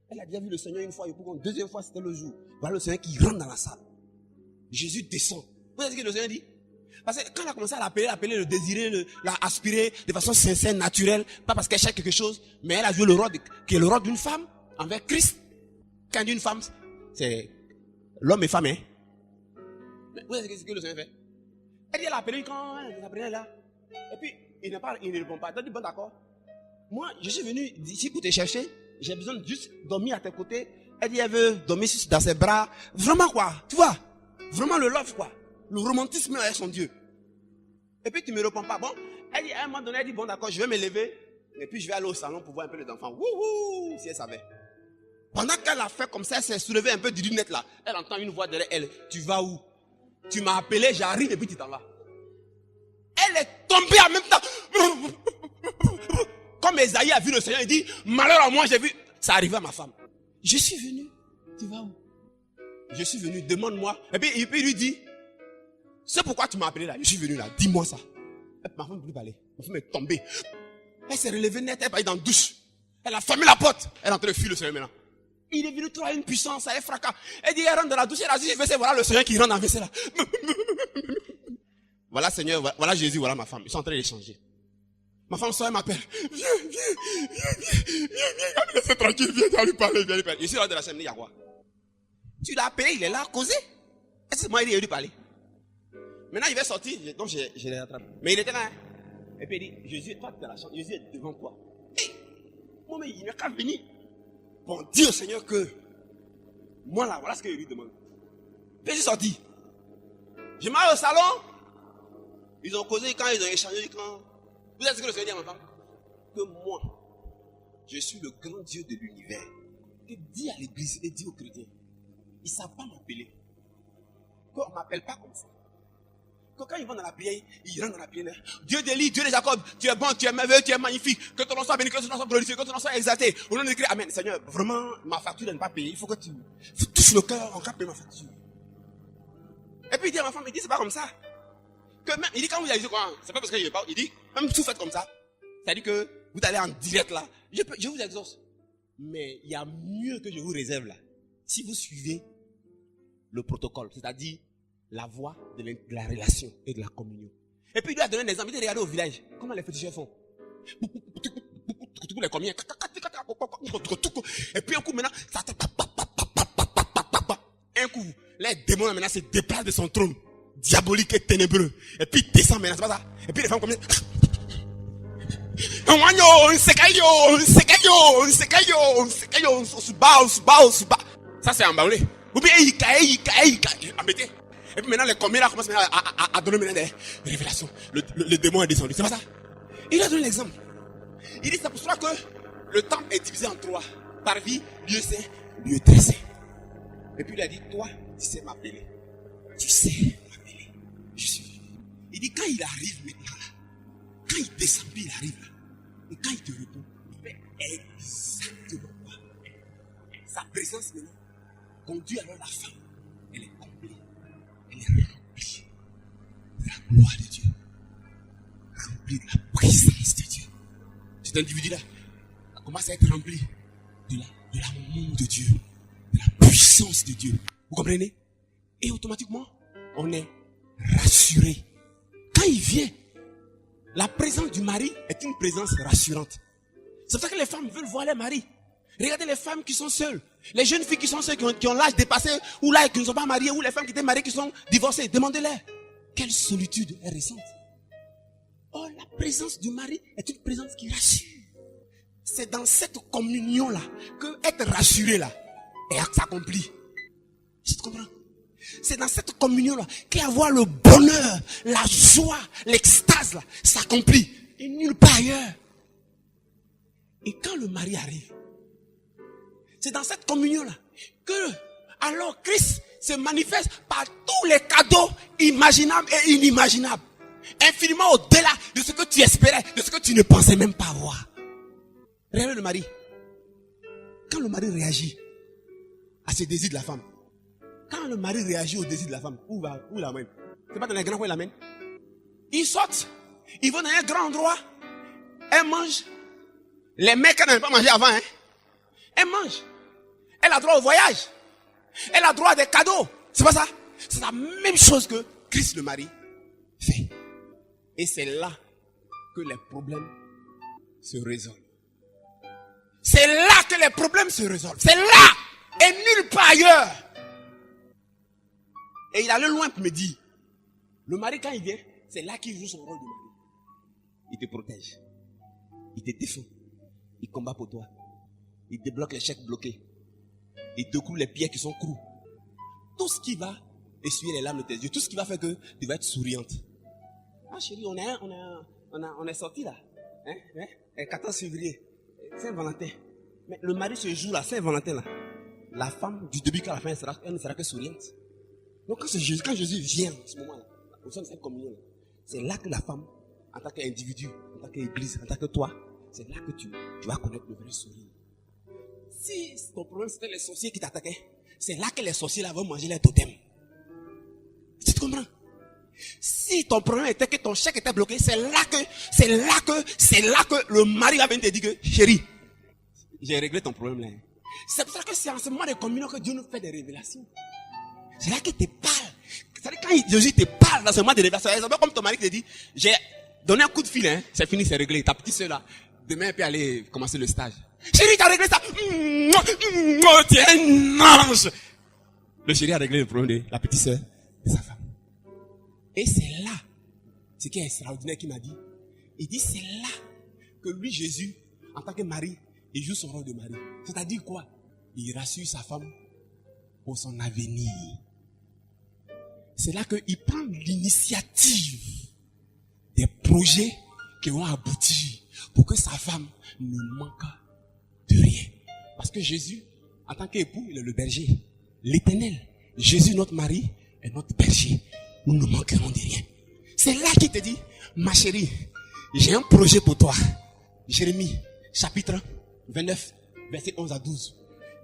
Elle a déjà vu le Seigneur une fois au Congo. Deuxième fois c'était le jour. Voilà le Seigneur qui rentre dans la salle. Jésus descend. Vous savez ce que le Seigneur dit? Parce que quand elle a commencé à l'appeler, le désirer, l'aspirer de façon sincère, naturelle, pas parce qu'elle cherche quelque chose, mais elle a joué le rôle qui est le rôle d'une femme envers Christ. Quand une femme, c'est l'homme et femme, hein. Mais vous savez ce que le Seigneur fait? Elle dit, elle a appelé quand elle appelait là. Et puis, il ne répond pas. Elle dit, bon d'accord. Moi, je suis venu ici pour te chercher. J'ai besoin de juste dormir à tes côtés. Elle dit, elle veut dormir dans ses bras. Vraiment quoi, tu vois? Vraiment le love quoi. Le romantisme avec son Dieu. Et puis tu me réponds pas. Bon, elle dit, à un moment donné, elle dit, bon d'accord, je vais me lever. Et puis je vais aller au salon pour voir un peu les enfants. Wouhou, si elle savait. Pendant qu'elle a fait comme ça, elle s'est soulevée un peu du lunette là. Elle entend une voix derrière elle. Tu vas où? Tu m'as appelé, j'arrive et puis tu t'en vas. Elle est tombée en même temps. Comme Esaïe a vu le Seigneur, il dit, malheur à moi, j'ai vu. Ça arrivait à ma femme. Je suis venu. Tu vas où? Je suis venu, demande-moi. Et puis il lui dit, c'est pourquoi tu m'as appelé là. Je suis venu là, dis-moi ça. Ma femme ne peut plus parler. Ma femme est tombée. Elle s'est relevée net, elle est allée dans la douche. Elle a fermé la porte. Elle est en train de fuir le Seigneur maintenant. Il est venu trouver une puissance, elle est fracas. Elle dit, elle rentre dans la douche, elle a dit, voilà le Seigneur qui rentre dans la WC là. Voilà Seigneur, voilà Jésus, voilà ma femme. Ils sont en train d'échanger. Ma femme sort, elle m'appelle. Viens. Laissez tranquille, viens lui parler, viens lui parler. Je suis là de la chaîne, il y a quoi? Tu l'as appelé, il est là, causé. Est-ce que moi, il est lui parler? Maintenant, il va sortir, donc je l'ai rattrapé. Mais il était là, hein. Et puis il dit, Jésus, toi, tu es dans la chambre, Jésus est devant toi. Hey, moi, mais il n'a qu'à venir. Bon, dis au Seigneur que, moi là, voilà ce qu'il lui demande. Puis je suis sorti. Je m'arrête au salon. Ils ont causé quand ils ont échangé, quand... Vous savez ce que le Seigneur dit à ma femme? Que moi, je suis le grand Dieu de l'univers. Et dis à l'église et dis aux chrétiens, ils ne savent pas m'appeler. Qu'on ne m'appelle pas comme ça. Que quand ils vont dans la prière, ils rentrent dans la prière. Dieu d'Élie, Dieu de Jacob, tu es bon, tu es merveilleux, tu es magnifique. Que ton nom soit béni, que ton nom soit glorifié, que ton nom soit exalté. Au nom de Christ, amen. Seigneur, vraiment, ma facture n'est pas payée. Il faut que tu touches le cœur en cas de payer ma facture. Et puis il dit à ma femme, il dit, c'est pas comme ça. Que même, il dit, quand vous allez dire quoi, c'est pas parce qu'il veut pas, il dit, même si vous faites comme ça, c'est-à-dire que vous allez en direct là, je vous exauce. Mais il y a mieux que je vous réserve là. Si vous suivez le protocole, c'est-à-dire la voie de la relation et de la communion. Et puis il lui a donné un exemple, il dit, regardez au village, comment les féticheurs font. Les combien. Et puis un coup maintenant, ça un coup, les démons maintenant se déplacent de son trône. Diabolique et ténébreux. Et puis il descend maintenant, c'est pas ça. Et puis les femmes comme ça c'est emballé. Ou bien il caille, embêté. Et puis maintenant les communs là commencent à donner maintenant des révélations. Le démon est descendu, c'est pas ça. Il a donné l'exemple. Il dit c'est pour ça que le temple est divisé en 3. Parvis, lieu saint, lieu très saint. Et puis il a dit, toi, tu sais m'appeler. Tu sais m'appeler. Je suis. Il dit, quand il arrive maintenant là, quand il descend, puis il arrive là, et quand il te répond, il fait exactement quoi. Sa présence maintenant conduit alors la femme. Elle est complète. Elle est remplie de la gloire de Dieu. Remplie de la présence de Dieu. Cet individu-là commence à être rempli de l'amour de Dieu, de la puissance de Dieu. Vous comprenez? Et automatiquement, on est rassuré. Quand il vient, la présence du mari est une présence rassurante. C'est pour ça que les femmes veulent voir les maris. Regardez les femmes qui sont seules. Les jeunes filles qui sont seules, qui ont l'âge dépassé, ou là, qui ne sont pas mariées, ou les femmes qui étaient mariées, qui sont divorcées. Demandez-leur. Quelle solitude elles ressentent. Oh, la présence du mari est une présence qui rassure. C'est dans cette communion-là que être rassuré là s'accomplit. Tu comprends? C'est dans cette communion-là qu'avoir le bonheur, la joie, l'extase là s'accomplit. Et nulle part ailleurs. Et quand le mari arrive, c'est dans cette communion-là que alors Christ se manifeste par tous les cadeaux imaginables et inimaginables. Infiniment au-delà de ce que tu espérais, de ce que tu ne pensais même pas avoir. Regardez le mari. Quand le mari réagit à ses désirs de la femme, quand le mari réagit aux désirs de la femme, où l'amène? C'est pas dans les grands coins, il l'amène. Ils sortent, ils vont dans un grand endroit, elle mange. Les mecs qui n'avaient pas mangé avant, hein, elle mange. Elle a droit au voyage. Elle a droit à des cadeaux. C'est pas ça? C'est la même chose que Christ le mari fait. Et c'est là que les problèmes se résolvent. C'est là que les problèmes se résolvent. C'est là et nulle part ailleurs. Et il allait loin pour me dire, le mari quand il vient, c'est là qu'il joue son rôle de mari. Il te protège. Il te défend. Il combat pour toi. Il débloque les chèques bloqués. Il découvre les pierres qui sont crues. Tout ce qui va essuyer les larmes de tes yeux. Tout ce qui va faire que tu vas être souriante. Ah chérie, on est sortis là. Hein? 14 février. Saint-Valentin. Mais le mari ce jour-là, Saint-Valentin là. La femme, du début qu'à la fin, elle ne sera que souriante. Donc quand Jésus vient, en ce moment-là, au sein de cette communion, c'est là que la femme, en tant qu'individu, en tant qu'église, en tant que toi, c'est là que tu vas connaître le vrai sourire. Si ton problème c'était les sorciers qui t'attaquaient, c'est là que les sorciers là vont manger les totems. Tu te comprends? Si ton problème était que ton chèque était bloqué, c'est là que le mari va venir te dire que, chérie, j'ai réglé ton problème là. C'est pour ça que c'est en ce moment de communion que Dieu nous fait des révélations. C'est là qu'il te parle. C'est-à-dire quand Jésus te parle dans ce moment de révélation, c'est comme ton mari qui te dit, j'ai donné un coup de fil, hein, c'est fini, c'est réglé. Ta petite soeur là, demain elle peut aller commencer le stage. Chérie, t'as réglé ça. Tu es un ange. Le chéri a réglé le problème de la petite soeur de sa femme. Et c'est là, ce qui est extraordinaire qu'il m'a dit. Il dit c'est là que lui, Jésus, en tant que mari, il joue son rôle de mari. C'est-à-dire quoi? Il rassure sa femme pour son avenir. C'est là qu'il prend l'initiative des projets qui vont aboutir pour que sa femme ne manque de rien. Parce que Jésus, en tant qu'époux, il est le berger. L'Éternel, Jésus, notre mari, est notre berger. Nous ne manquerons de rien. C'est là qu'il te dit, ma chérie, j'ai un projet pour toi. Jérémie, chapitre 29, verset 11 à 12.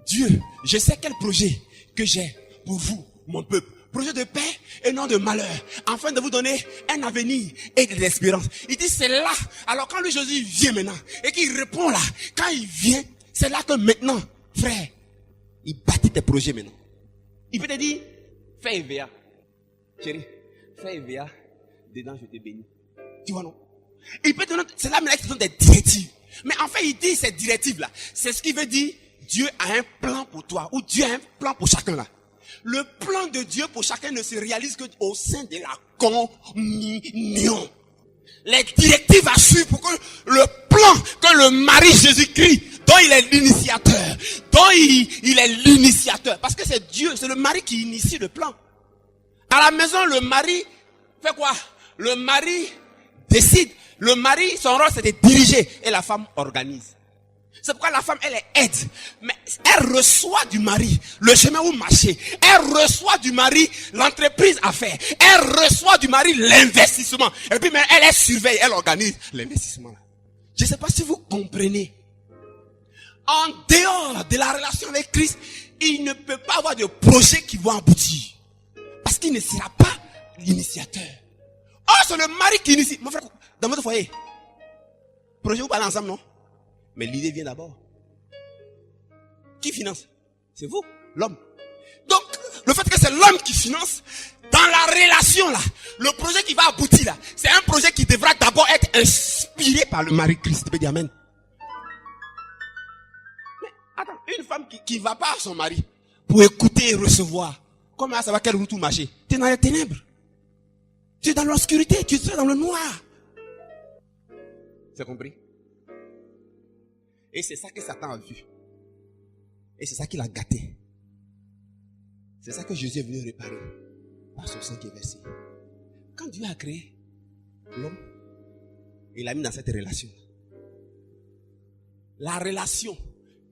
Dieu, je sais quel projet que j'ai pour vous, mon peuple. Projet de paix et non de malheur, afin de vous donner un avenir et de l'espérance. Il dit c'est là. Alors quand le Jésus vient maintenant et qu'il répond là, quand il vient, c'est là que maintenant, frère, il bâtit tes projets maintenant. Il peut te dire, fais EVA. Chérie, fais EVA, dedans je te bénis. Tu vois non? Il peut te donner, c'est là maintenant qu'il te donne des directives. Mais en fait, il dit ces directives-là, c'est ce qui veut dire, Dieu a un plan pour toi, ou Dieu a un plan pour chacun là. Le plan de Dieu pour chacun ne se réalise qu'au sein de la communion. Les directives à suivre pour que le plan que le mari Jésus-Christ, dont il est l'initiateur, il est l'initiateur. Parce que c'est Dieu, c'est le mari qui initie le plan. À la maison, le mari fait quoi? Le mari décide. Le mari, son rôle c'est de diriger et la femme organise. C'est pourquoi la femme, elle est aide. Mais elle reçoit du mari le chemin où marcher. Elle reçoit du mari l'entreprise à faire. Elle reçoit du mari l'investissement. Et puis, elle est surveille, elle organise l'investissement. Je ne sais pas si vous comprenez. En dehors de la relation avec Christ, il ne peut pas avoir de projets qui vont aboutir. Parce qu'il ne sera pas l'initiateur. Oh, c'est le mari qui initie. Mon frère, dans votre foyer, projet vous parlez ensemble, non? Mais l'idée vient d'abord. Qui finance? C'est vous, l'homme. Donc, le fait que c'est l'homme qui finance, dans la relation là, le projet qui va aboutir là, c'est un projet qui devra d'abord être inspiré par le mari Christ. Tu peux dire amen. Mais attends, une femme qui ne va pas à son mari pour écouter et recevoir, comment ça va quelle route marcher? Tu es dans les ténèbres. Tu es dans l'obscurité, tu es dans le noir. C'est compris? Et c'est ça que Satan a vu. Et c'est ça qu'il a gâté. C'est ça que Jésus est venu réparer par son sang qui est versé. Quand Dieu a créé l'homme, il l'a mis dans cette relation. La relation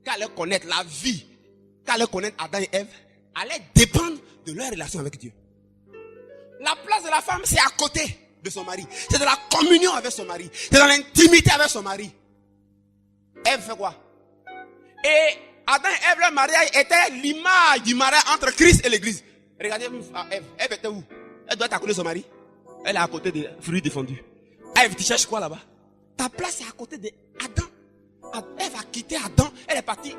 qu'allait connaître, la vie qu'allait connaître Adam et Ève, allait dépendre de leur relation avec Dieu. La place de la femme, c'est à côté de son mari. C'est de la communion avec son mari. C'est dans l'intimité avec son mari. Ève fait quoi? Et Adam et Ève, leur mariage était l'image du mariage entre Christ et l'église. Regardez Ève. Ève était où? Elle doit être à côté de son mari. Elle est à côté des fruits défendus. Ève, tu cherches quoi là-bas? Ta place est à côté d'Adam. Ève a quitté Adam. Elle est partie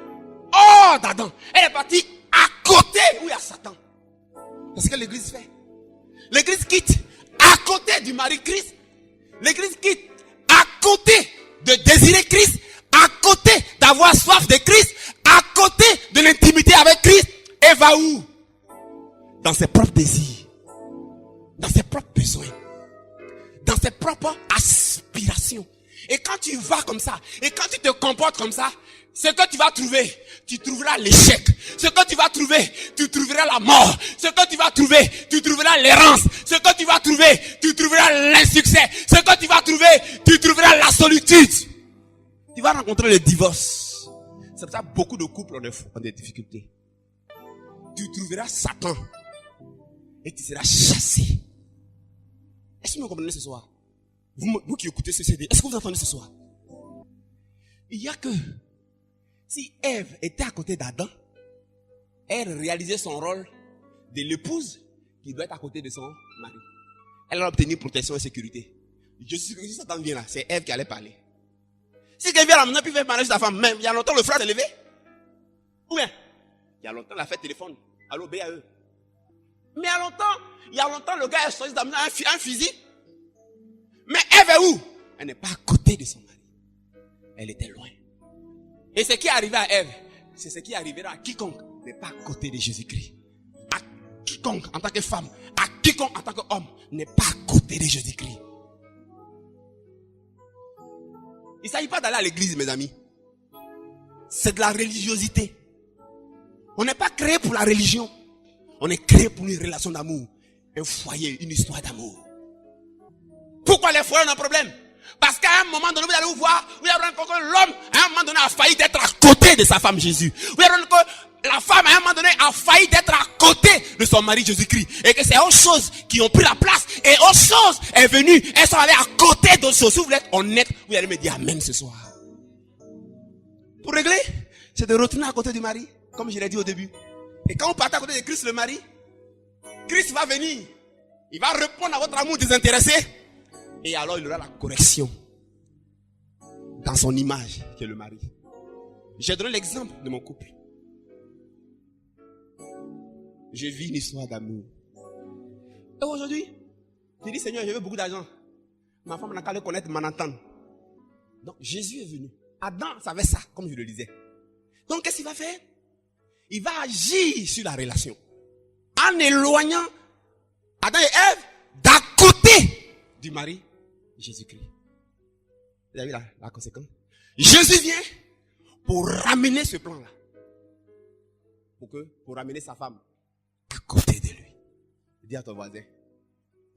hors d'Adam. Elle est partie à côté où il y a Satan. C'est ce que l'église fait. L'église quitte à côté du mari Christ L'église quitte à côté de désirer Christ, à côté d'avoir soif de Christ, à côté de l'intimité avec Christ, et va où? Dans ses propres désirs, dans ses propres besoins, dans ses propres aspirations. Et quand tu vas comme ça, et quand tu te comportes comme ça, ce que tu vas trouver, tu trouveras l'échec. Ce que tu vas trouver, tu trouveras la mort. Ce que tu vas trouver, tu trouveras l'errance. Ce que tu vas trouver, tu trouveras l'insuccès. Ce que tu vas trouver, tu trouveras la solitude. Tu vas rencontrer le divorce. C'est pour ça que beaucoup de couples ont des difficultés. Tu trouveras Satan. Et tu seras chassé. Est-ce que vous comprenez ce soir? Vous qui écoutez ce CD, est-ce que vous entendez ce soir? Il y a que si Ève était à côté d'Adam, elle réalisait son rôle de l'épouse qui doit être à côté de son mari. Elle a obtenu protection et sécurité. Je suis sûr que si Satan vient là, c'est Ève qui allait parler. Si quelqu'un vient là maintenant, puis fait parler de sa femme, même il y a longtemps le frère est levé. Ou bien, il y a longtemps la fait téléphone. Allô, BAE. Mais il y a longtemps le gars a choisi d'amener un fusil. Mais Ève est où? Elle n'est pas à côté de son mari. Elle était loin. Et ce qui est arrivé à Ève, c'est ce qui arrivera à quiconque n'est pas à côté de Jésus-Christ. À quiconque en tant que femme, à quiconque en tant qu'homme n'est pas à côté de Jésus-Christ. Il ne s'agit pas d'aller à l'église, mes amis. C'est de la religiosité. On n'est pas créé pour la religion. On est créé pour une relation d'amour. Un foyer, une histoire d'amour. Pourquoi les foyers ont un problème? Parce qu'à un moment donné, vous allez vous voir, vous allez voir que l'homme, à un moment donné, a failli d'être à côté de sa femme Jésus. Vous allez voir que la femme, à un moment donné, a failli d'être à côté de son mari Jésus-Christ. Et que c'est autre chose qui ont pris la place. Et autre chose est venue. Elles sont allées à côté d'autres choses. Si vous voulez être honnête, vous allez me dire amen ce soir. Pour régler, c'est de retourner à côté du mari, comme je l'ai dit au début. Et quand vous partez à côté de Christ le mari, Christ va venir. Il va répondre à votre amour désintéressé. Et alors il aura la correction dans son image qui est le mari. J'ai donné l'exemple de mon couple. Je vis une histoire d'amour. Et aujourd'hui, je dis Seigneur, je veux beaucoup d'argent. Ma femme n'a qu'à le connaître, m'en entendre. Donc Jésus est venu. Adam savait ça, comme je le disais. Donc qu'est-ce qu'il va faire? Il va agir sur la relation. En éloignant Adam et Ève d'à côté du mari Jésus-Christ. Vous avez vu la conséquence? Jésus vient pour ramener ce plan-là. Pour ramener sa femme à côté de lui. Dis à ton voisin,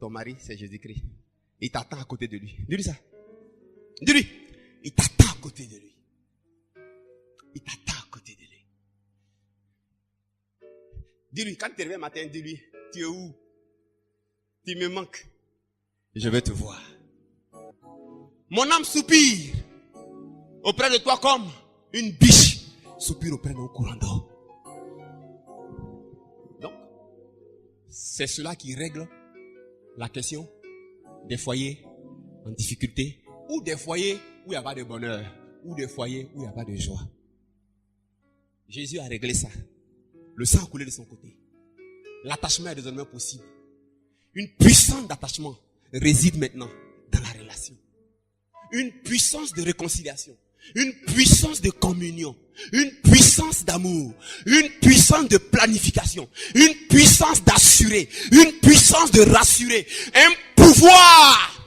ton mari c'est Jésus-Christ. Il t'attend à côté de lui. Dis-lui ça. Dis-lui, il t'attend à côté de lui. Il t'attend à côté de lui. Dis-lui, quand tu te réveilles matin, dis-lui, tu es où? Tu me manques. Je vais te voir. Mon âme soupire auprès de toi comme une biche soupire auprès d'un courant d'eau. Donc, c'est cela qui règle la question des foyers en difficulté ou des foyers où il n'y a pas de bonheur ou des foyers où il n'y a pas de joie. Jésus a réglé ça. Le sang a coulé de son côté. L'attachement est désormais possible. Une puissance d'attachement réside maintenant dans la relation. Une puissance de réconciliation. Une puissance de communion. Une puissance d'amour. Une puissance de planification. Une puissance d'assurer. Une puissance de rassurer. Un pouvoir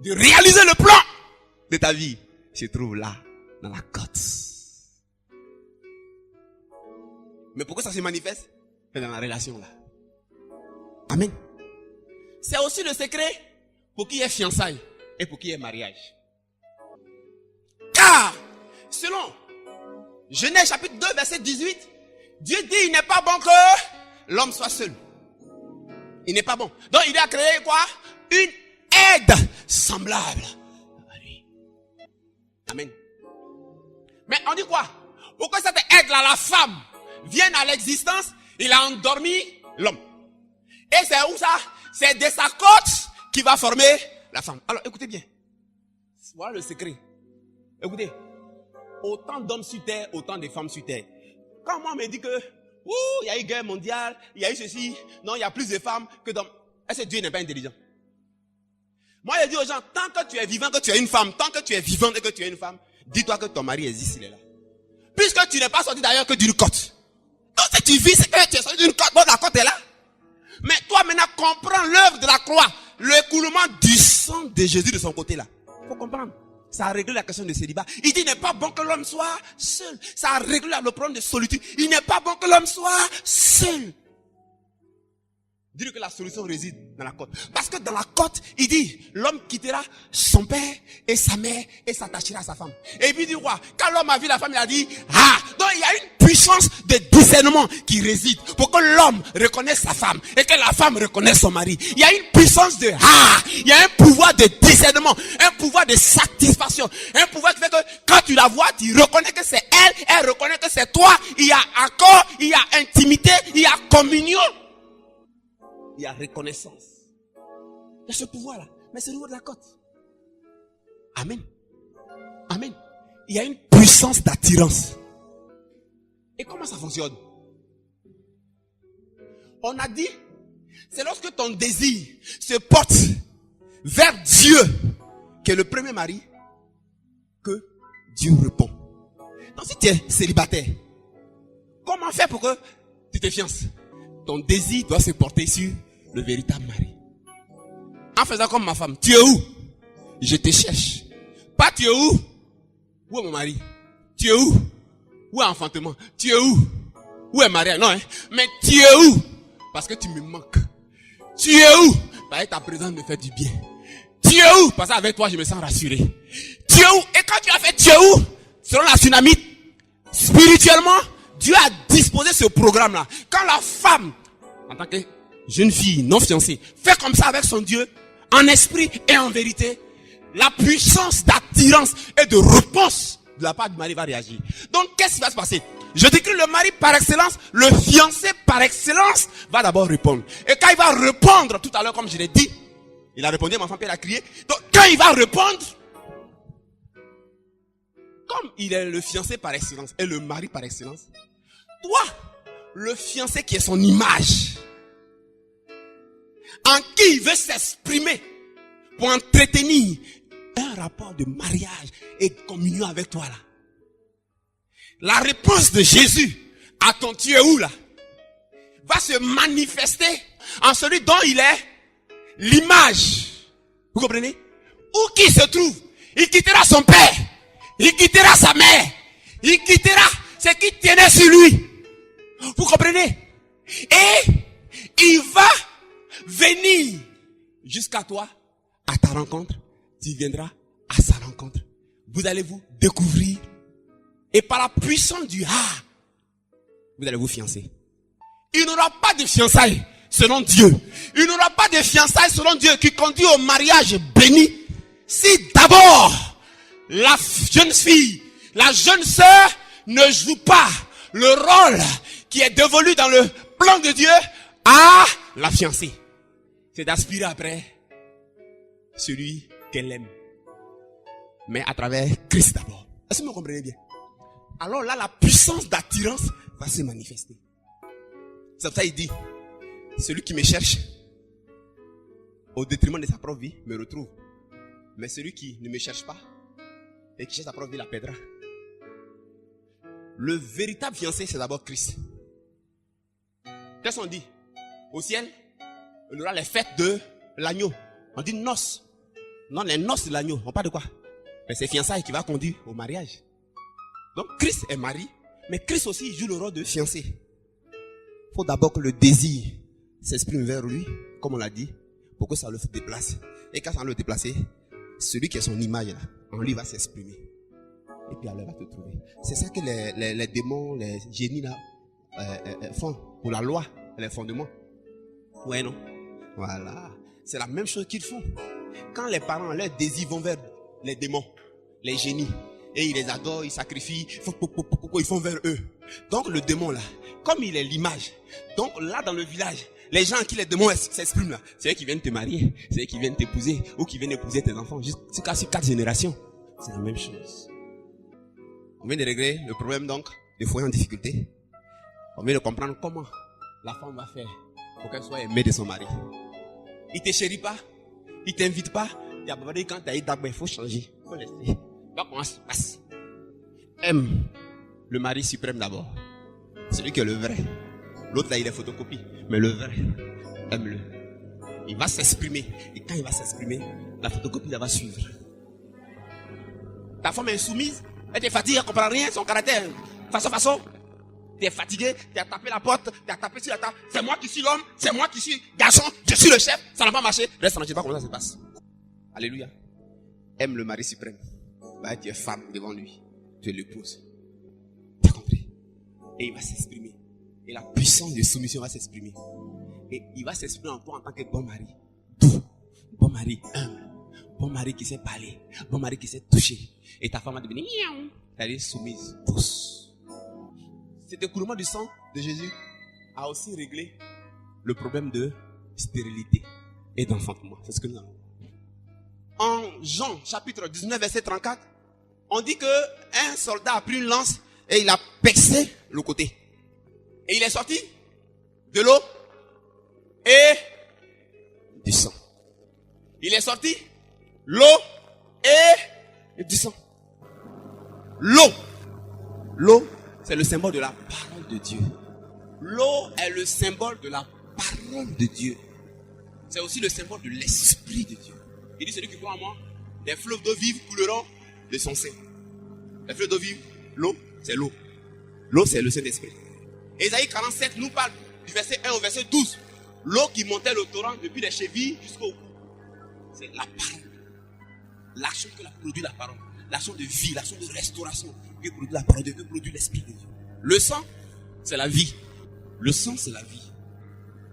de réaliser le plan de ta vie se trouve là, dans la côte. Mais pourquoi ça se manifeste? C'est dans la relation là. Amen. C'est aussi le secret pour qu'il y ait fiançailles et pour qu'il y ait mariage. Car, selon Genèse chapitre 2 verset 18, Dieu dit il n'est pas bon que l'homme soit seul. Il n'est pas bon. Donc il a créé quoi? Une aide semblable à lui. Amen. Mais on dit quoi? Pourquoi cette aide-là, la femme, vienne à l'existence? Il a endormi l'homme. Et c'est où ça? C'est de sa côte qui va former la femme. Alors écoutez bien. Voilà le secret. Écoutez. Autant d'hommes sur terre, autant de femmes sur terre. Quand moi on me dit que il y a eu guerre mondiale, il y a eu ceci, non, il y a plus de femmes que d'hommes. Est-ce que Dieu n'est pas intelligent? Moi, je dis aux gens, tant que tu es vivant, que tu es une femme, tant que tu es vivante et que tu es une femme, dis-toi que ton mari existe, il est là. Puisque tu n'es pas sorti d'ailleurs que d'une côte. Donc si tu vis, c'est que tu es sorti d'une côte, bon, la côte est là. Mais toi maintenant, comprends l'œuvre de la croix, l'écoulement du sang de Jésus de son côté là. Faut comprendre. Ça a réglé la question de célibat. Il dit, il n'est pas bon que l'homme soit seul. Ça a réglé le problème de solitude. Il n'est pas bon que l'homme soit seul. Dis-lui que la solution réside dans la côte. Parce que dans la côte, il dit, l'homme quittera son père et sa mère et s'attachera à sa femme. Et puis il dit, quoi? Quand l'homme a vu la femme, il a dit, ah! Donc il y a une puissance de discernement qui réside pour que l'homme reconnaisse sa femme et que la femme reconnaisse son mari. Il y a une puissance de, il y a un pouvoir de discernement, un pouvoir de satisfaction, un pouvoir qui fait que quand tu la vois, tu reconnais que c'est elle, elle reconnaît que c'est toi. Il y a accord, il y a intimité, il y a communion. Il y a reconnaissance. Il y a ce pouvoir-là. Mais c'est au niveau de la côte. Amen. Amen. Il y a une puissance d'attirance. Et comment ça fonctionne? On a dit, c'est lorsque ton désir se porte vers Dieu, qui est le premier mari, que Dieu répond. Donc si tu es célibataire, comment faire pour que tu te fiances? Ton désir doit se porter sur le véritable mari. En faisant comme ma femme. Tu es où? Je te cherche. Pas tu es où? Où est mon mari? Tu es où? Où est enfantement? Tu es où? Où est mariage? Non, hein? Mais tu es où? Parce que tu me manques. Tu es où? Parce que ta présence me fait du bien. Tu es où? Parce qu'avec toi je me sens rassuré. Tu es où? Et quand tu as fait tu es où? Selon la tsunami, spirituellement, Dieu a disposé ce programme-là. Quand la femme, en tant que jeune fille non fiancée, fait comme ça avec son Dieu, en esprit et en vérité, la puissance d'attirance et de réponse de la part du mari va réagir. Donc, qu'est-ce qui va se passer? Je dis que le mari par excellence, le fiancé par excellence, va d'abord répondre. Et quand il va répondre, tout à l'heure, comme je l'ai dit, il a répondu, mon enfant, puis il a crié. Donc, quand il va répondre, comme il est le fiancé par excellence et le mari par excellence, toi, le fiancé qui est son image, en qui il veut s'exprimer pour entretenir un rapport de mariage et de communion avec toi là. La réponse de Jésus à ton tu es où là va se manifester en celui dont il est l'image. Vous comprenez? Où qu'il se trouve, il quittera son père, il quittera sa mère, il quittera ce qui tenait sur lui. Vous comprenez? Et il va venir jusqu'à toi, à ta rencontre. Tu viendras à sa rencontre. Vous allez vous découvrir. Et par la puissance du vous allez vous fiancer. Il n'y aura pas de fiançailles selon Dieu. Il n'y aura pas de fiançailles selon Dieu qui conduit au mariage béni. Si d'abord, la jeune fille, la jeune sœur ne joue pas le rôle qui est dévolu dans le plan de Dieu à la fiancée. C'est d'aspirer après celui qu'elle aime. Mais à travers Christ d'abord. Est-ce que vous me comprenez bien? Alors là, la puissance d'attirance va se manifester. C'est pour ça qu'il dit, celui qui me cherche, au détriment de sa propre vie, me retrouve. Mais celui qui ne me cherche pas, et qui cherche sa propre vie, la perdra. Le véritable fiancé, c'est d'abord Christ. Qu'est-ce qu'on dit? Au ciel, il y aura les fêtes de l'agneau. On dit noces. Non, les noces de l'agneau. On parle de quoi? Mais c'est fiançailles qui va conduire au mariage. Donc Christ est mari, mais Christ aussi joue le rôle de fiancé. Il faut d'abord que le désir s'exprime vers lui, comme on l'a dit, pour que ça le déplace. Et quand ça va le déplacer, celui qui est son image là, en lui va s'exprimer. Et puis alors il va te trouver. C'est ça que les démons, les génies là font pour la loi, les fondements. Ouais, non? Voilà. C'est la même chose qu'ils font. Quand les parents, leurs désirs vont vers les démons, les génies, et ils les adorent, ils sacrifient, ils font vers eux. Donc le démon là, comme il est l'image, donc là dans le village, les gens à qui les démons s'expriment là, c'est eux qui viennent te marier, c'est eux qui viennent t'épouser, ou qui viennent épouser tes enfants, jusqu'à 4 générations. C'est la même chose. On vient de régler le problème donc des foyers en difficulté. On vient de comprendre comment la femme va faire pour qu'elle soit aimée de son mari. Il ne te chérit pas, il ne t'invite pas, Tu as bavardé quand tu as eu d'abord, il faut changer. Il faut laisser. Voilà comment ça se passe. Aime le mari suprême d'abord. Celui qui est le vrai. L'autre là, il est photocopie. Mais le vrai, aime-le. Il va s'exprimer. Et quand il va s'exprimer, la photocopie elle va suivre. Ta femme est soumise. Elle est fatiguée, elle ne comprend rien. Son caractère, façon. Tu es fatigué, tu as tapé la porte, tu as tapé sur la table. C'est moi qui suis l'homme, c'est moi qui suis garçon, je suis le chef. Ça n'a pas marché. Reste tranquille, pas comment ça se passe. Alléluia. Aime le mari suprême. Bah, tu es femme devant lui. Tu es l'épouse. Tu as compris? Et il va s'exprimer. Et la puissance de soumission va s'exprimer. Et il va s'exprimer en toi en tant que bon mari. Bon mari humble. Bon mari qui sait parler. Bon mari qui sait toucher. Et ta femme va devenir elle est soumise, douce. Cet écoulement du sang de Jésus a aussi réglé le problème de stérilité et d'enfantement. C'est ce que nous avons. En Jean chapitre 19 verset 34, on dit que un soldat a pris une lance et il a percé le côté. Et il est sorti de l'eau et du sang. Il est sorti l'eau et du sang. L'eau, c'est le symbole de la parole de Dieu. L'eau est le symbole de la parole de Dieu. C'est aussi le symbole de l'Esprit de Dieu. Il dit, celui qui croit en moi, des fleuves d'eau vive couleront de son sein. Les fleuves d'eau vive, l'eau, c'est l'eau. L'eau, c'est le Saint-Esprit. Ésaïe 47 nous parle du verset 1 au verset 12. L'eau qui montait le torrent depuis les chevilles jusqu'au cou. C'est la parole. L'action que produit la parole. L'action de vie, l'action de restauration que produit la parole de Dieu, que produit l'Esprit de Dieu. Le sang, c'est la vie. Le sang, c'est la vie.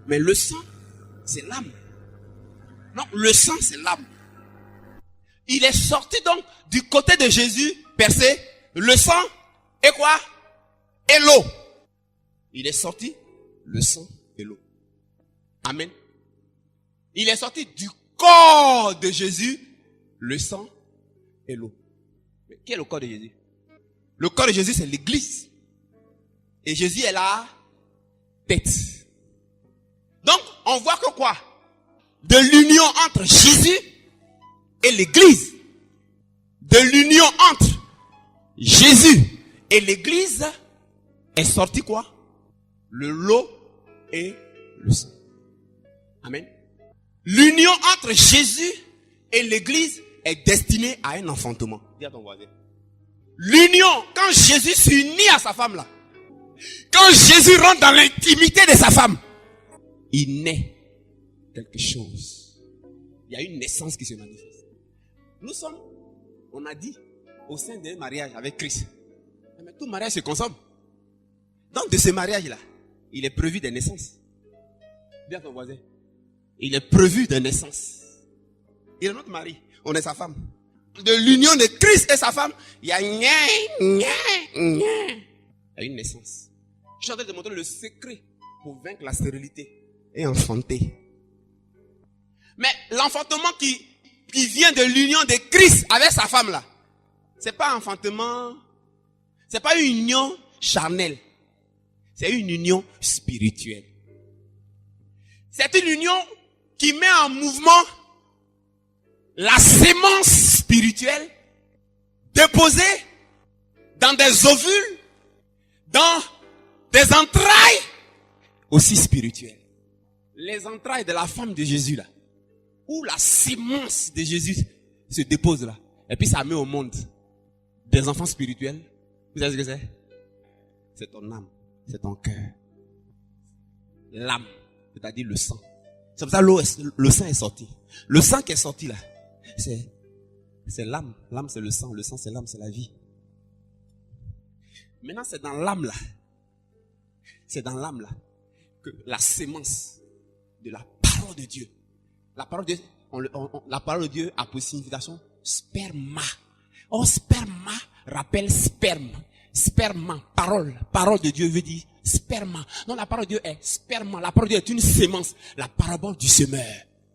Mais le sang, c'est l'âme. Non, le sang, c'est l'âme. Il est sorti donc du côté de Jésus, percé, le sang et quoi? Et l'eau. Il est sorti le sang et l'eau. Amen. Il est sorti du corps de Jésus, le sang et l'eau. Mais qui est le corps de Jésus? Le corps de Jésus, c'est l'église. Et Jésus est la tête. Donc, on voit que quoi? De l'union entre Jésus et l'église. De l'union entre Jésus et l'église est sorti quoi? L'eau et le sang. Amen. L'union entre Jésus et l'église est destinée à un enfantement. Dis à ton voisin. L'union, quand Jésus s'unit à sa femme là, quand Jésus rentre dans l'intimité de sa femme, il naît quelque chose. Il y a une naissance qui se manifeste. Nous sommes, on a dit, au sein d'un mariage avec Christ. Mais tout mariage se consomme. Donc de ce mariage-là, il est prévu des naissances. Dis à ton voisin. Il est prévu des naissances. Il est notre mari. On est sa femme. De l'union de Christ et sa femme, il y a il y a une naissance. Je suis en train de te montrer le secret pour vaincre la stérilité et enfanter. Mais l'enfantement qui vient de l'union de Christ avec sa femme là, c'est pas un enfantement, c'est pas une union charnelle. C'est une union spirituelle. C'est une union qui met en mouvement la sémence spirituelle déposée dans des ovules, dans des entrailles aussi spirituelles. Les entrailles de la femme de Jésus là, où la sémence de Jésus se dépose là, et puis ça met au monde des enfants spirituels. Vous savez ce que c'est? C'est ton âme, c'est ton cœur. L'âme, c'est-à-dire le sang. C'est pour ça que le sang est sorti. Le sang qui est sorti là, c'est l'âme. L'âme c'est le sang c'est l'âme, c'est la vie. Maintenant c'est dans l'âme là. C'est dans l'âme là que la sémence de la parole de Dieu. La parole de Dieu, la parole de Dieu a pour signification sperma. Or sperma rappelle sperme. Sperma, parole. Parole de Dieu veut dire sperma. Non, la parole de Dieu est sperma. La parole de Dieu est une sémence. La parabole du semeur.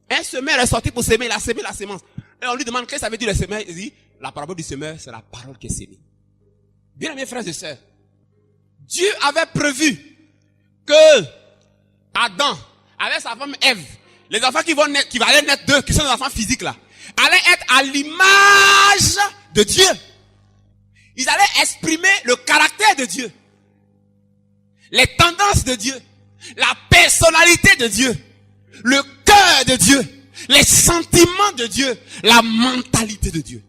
Un semeur est sorti pour s'aimer. Il a sémé la sémence. Et on lui demande qu'est-ce que ça veut dire le semeur. Il dit, la parabole du semeur, c'est la parole qui est sémée. Bien aimés frères et sœurs, Dieu avait prévu que Adam, avec sa femme Ève, les enfants qui vont aller naître d'eux, qui sont des enfants physiques là, allaient être à l'image de Dieu. Ils allaient exprimer le caractère de Dieu, les tendances de Dieu, la personnalité de Dieu, le cœur de Dieu, les sentiments de Dieu, la mentalité de Dieu.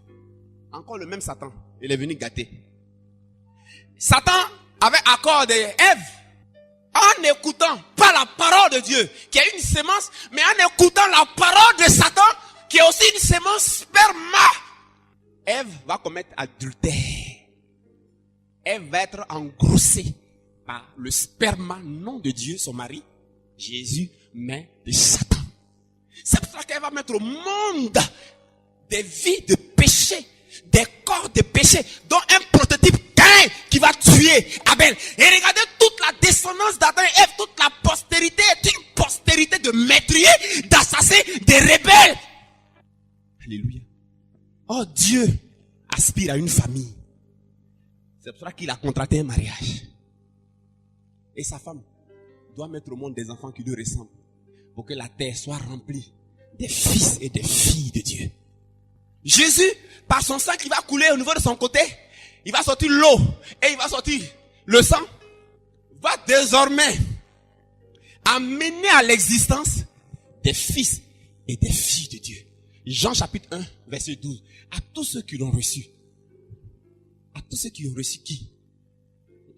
Encore le même Satan, il est venu gâter. Satan avait accordé Ève en n'écoutant pas la parole de Dieu, qui est une sémence, mais en écoutant la parole de Satan, qui est aussi une sémence sperma. Ève va commettre adultère. Ève va être engrossée par le sperma, non de Dieu, son mari, Jésus, mais de Satan. C'est pour ça qu'elle va mettre au monde des vies de péché, des corps de péché, dont un prototype Caïn qui va tuer Abel. Et regardez toute la descendance d'Adam et Ève, toute la postérité est une postérité de meurtriers, d'assassins, de rebelles. Alléluia. Oh, Dieu aspire à une famille. C'est pour ça qu'il a contracté un mariage. Et sa femme doit mettre au monde des enfants qui lui ressemblent, pour que la terre soit remplie des fils et des filles de Dieu. Jésus, par son sang qui va couler au niveau de son côté, il va sortir l'eau et il va sortir le sang, va désormais amener à l'existence des fils et des filles de Dieu. Jean chapitre 1, verset 12. À tous ceux qui l'ont reçu. À tous ceux qui ont reçu qui?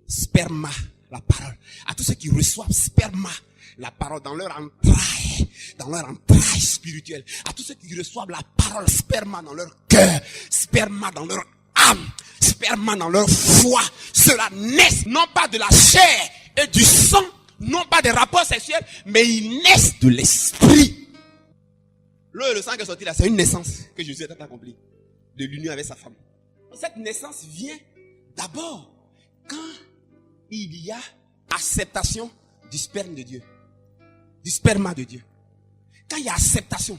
Sperma, la parole. À tous ceux qui reçoivent sperma, la parole dans leur entraille spirituelle. À tous ceux qui reçoivent la parole sperma dans leur cœur, sperma dans leur âme, sperma dans leur foi. Cela naissent non pas de la chair et du sang, non pas des rapports sexuels, mais ils naissent de l'esprit. L'eau et le sang qui est sorti là, c'est une naissance que Jésus a accomplie de l'union avec sa femme. Cette naissance vient d'abord quand il y a acceptation du sperme de Dieu, du sperma de Dieu. Quand il y a acceptation,